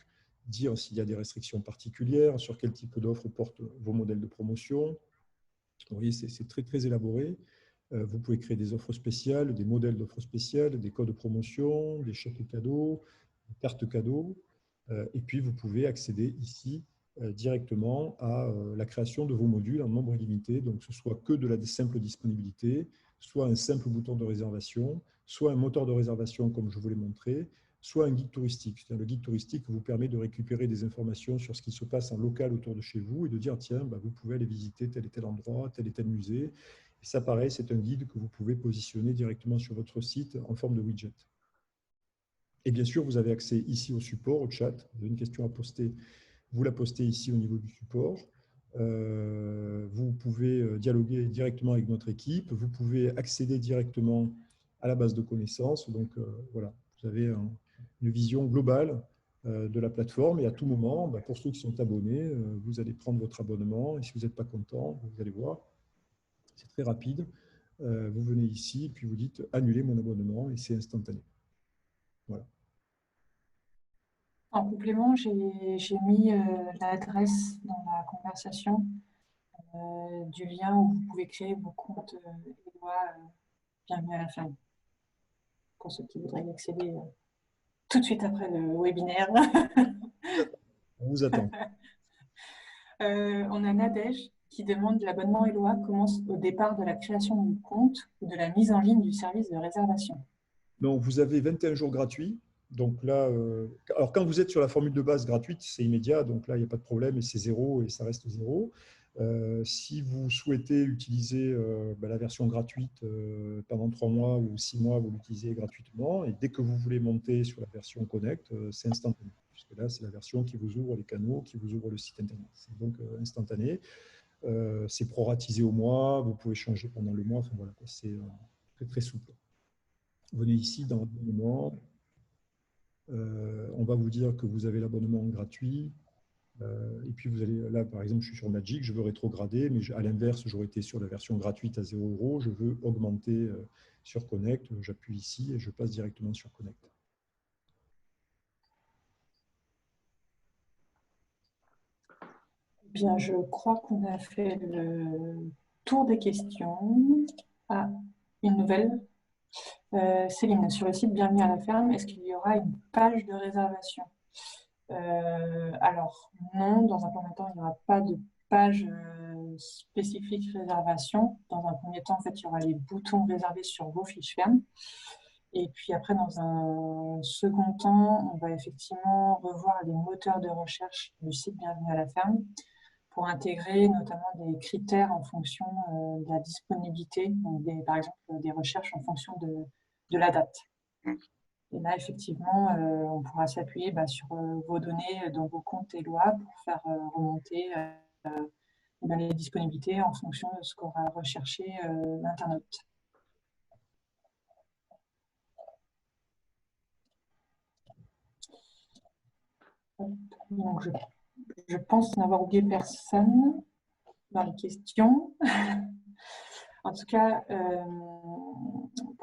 Speaker 3: dire s'il y a des restrictions particulières, sur quel type d'offres portent vos modèles de promotion. Vous voyez, c'est très, très élaboré. Vous pouvez créer des offres spéciales, des modèles d'offres spéciales, des codes de promotion, des chèques cadeaux, des cartes cadeaux. Et puis, vous pouvez accéder ici directement à la création de vos modules en nombre illimité, donc que ce soit que de la simple disponibilité, soit un simple bouton de réservation, soit un moteur de réservation comme je vous l'ai montré, soit un guide touristique. Le guide touristique vous permet de récupérer des informations sur ce qui se passe en local autour de chez vous et de dire, tiens, vous pouvez aller visiter tel et tel endroit, tel et tel musée. Et ça, pareil, c'est un guide que vous pouvez positionner directement sur votre site en forme de widget. Et bien sûr, vous avez accès ici au support, au chat. Vous avez une question à poster, vous la postez ici au niveau du support. Vous pouvez dialoguer directement avec notre équipe. Vous pouvez accéder directement à la base de connaissances. Donc, voilà, vous avez une vision globale de la plateforme. Et à tout moment, pour ceux qui sont abonnés, vous allez prendre votre abonnement. Et si vous n'êtes pas content, vous allez voir, c'est très rapide. Vous venez ici, puis vous dites « Annuler mon abonnement » et c'est instantané. Voilà.
Speaker 1: En complément, j'ai mis l'adresse dans la conversation du lien où vous pouvez créer vos comptes Eloi bienvenue à la fin. Pour ceux qui voudraient y accéder tout de suite après le webinaire.
Speaker 3: On vous attend.
Speaker 1: On a Nadège qui demande l'abonnement Eloi commence au départ de la création du compte ou de la mise en ligne du service de réservation.
Speaker 3: Donc, vous avez 21 jours gratuits Donc là, alors quand vous êtes sur la formule de base gratuite, c'est immédiat, donc là, il n'y a pas de problème et c'est 0 et ça reste 0. Si vous souhaitez utiliser la version gratuite pendant 3 mois ou 6 mois, vous l'utilisez gratuitement. Et dès que vous voulez monter sur la version Connect, c'est instantané. Puisque là, c'est la version qui vous ouvre les canaux, qui vous ouvre le site Internet. C'est donc instantané. C'est proratisé au mois, vous pouvez changer pendant le mois. Enfin, voilà, c'est très, très souple. Venez ici dans l'abonnement. On va vous dire que vous avez l'abonnement gratuit. Et puis, vous allez là, par exemple, je suis sur Magic, je veux rétrograder, mais à l'inverse, j'aurais été sur la version gratuite à 0 €. Je veux augmenter sur Connect. J'appuie ici et je passe directement sur Connect.
Speaker 1: Bien, je crois qu'on a fait le tour des questions. Ah, une nouvelle. Céline, sur le site Bienvenue à la ferme, est-ce qu'il y aura une page de réservation? Alors, non, dans un premier temps, il n'y aura pas de page spécifique réservation. Dans un premier temps, en fait, il y aura les boutons réservés sur vos fiches fermes. Et puis après, dans un second temps, on va effectivement revoir les moteurs de recherche du site Bienvenue à la ferme pour intégrer notamment des critères en fonction de la disponibilité, donc par exemple des recherches en fonction de la date. Et là, effectivement, on pourra s'appuyer sur vos données dans vos comptes Eloi pour faire remonter les disponibilités en fonction de ce qu'aura recherché l'internaute. Donc, je pense n'avoir oublié personne dans les questions. En tout cas,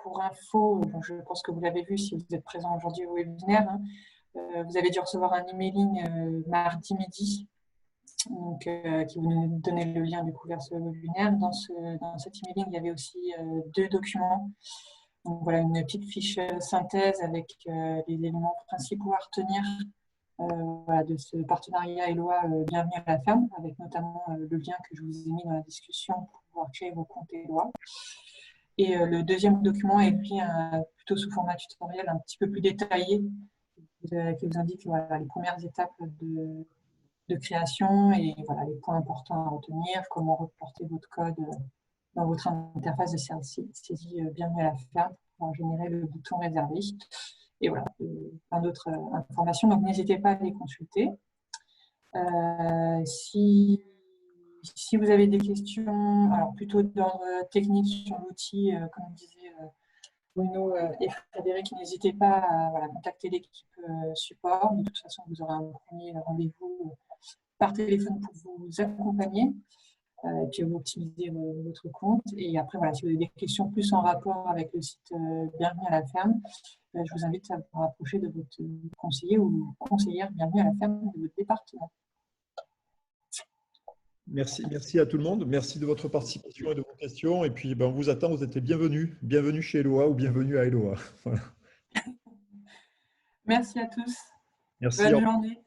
Speaker 1: pour info, je pense que vous l'avez vu si vous êtes présent aujourd'hui au webinaire, hein, vous avez dû recevoir un emailing mardi midi donc, qui vous donnait le lien du coup vers ce webinaire. Dans cet emailing, il y avait aussi 2 documents. Donc, voilà, une petite fiche synthèse avec les éléments principaux à retenir de ce partenariat Eloi Bienvenue à la ferme, avec notamment le lien que je vous ai mis dans la discussion pour pouvoir créer vos comptes Eloi. Et le deuxième document est lui plutôt sous format tutoriel un petit peu plus détaillé qui vous indique les premières étapes de création et voilà, les points importants à retenir, comment reporter votre code dans votre interface de saisie Bienvenue à la ferme pour générer le bouton réservé. Et voilà, plein d'autres informations. Donc, n'hésitez pas à les consulter. Si vous avez des questions, alors plutôt d'ordre technique sur l'outil, comme disait Bruno et Frédéric, n'hésitez pas à contacter l'équipe support. De toute façon, vous aurez un premier rendez-vous par téléphone pour vous accompagner et puis vous optimiser votre compte. Et après, voilà, si vous avez des questions plus en rapport avec le site Bienvenue à la ferme, je vous invite à vous rapprocher de votre conseiller ou conseillère Bienvenue à la ferme de votre département.
Speaker 3: Merci à tout le monde. Merci de votre participation et de vos questions. Et puis, on vous attend. Vous êtes les bienvenus. Bienvenue chez Eloi ou bienvenue à Eloi. Voilà.
Speaker 1: Merci à tous.
Speaker 3: Merci.
Speaker 1: Bonne journée.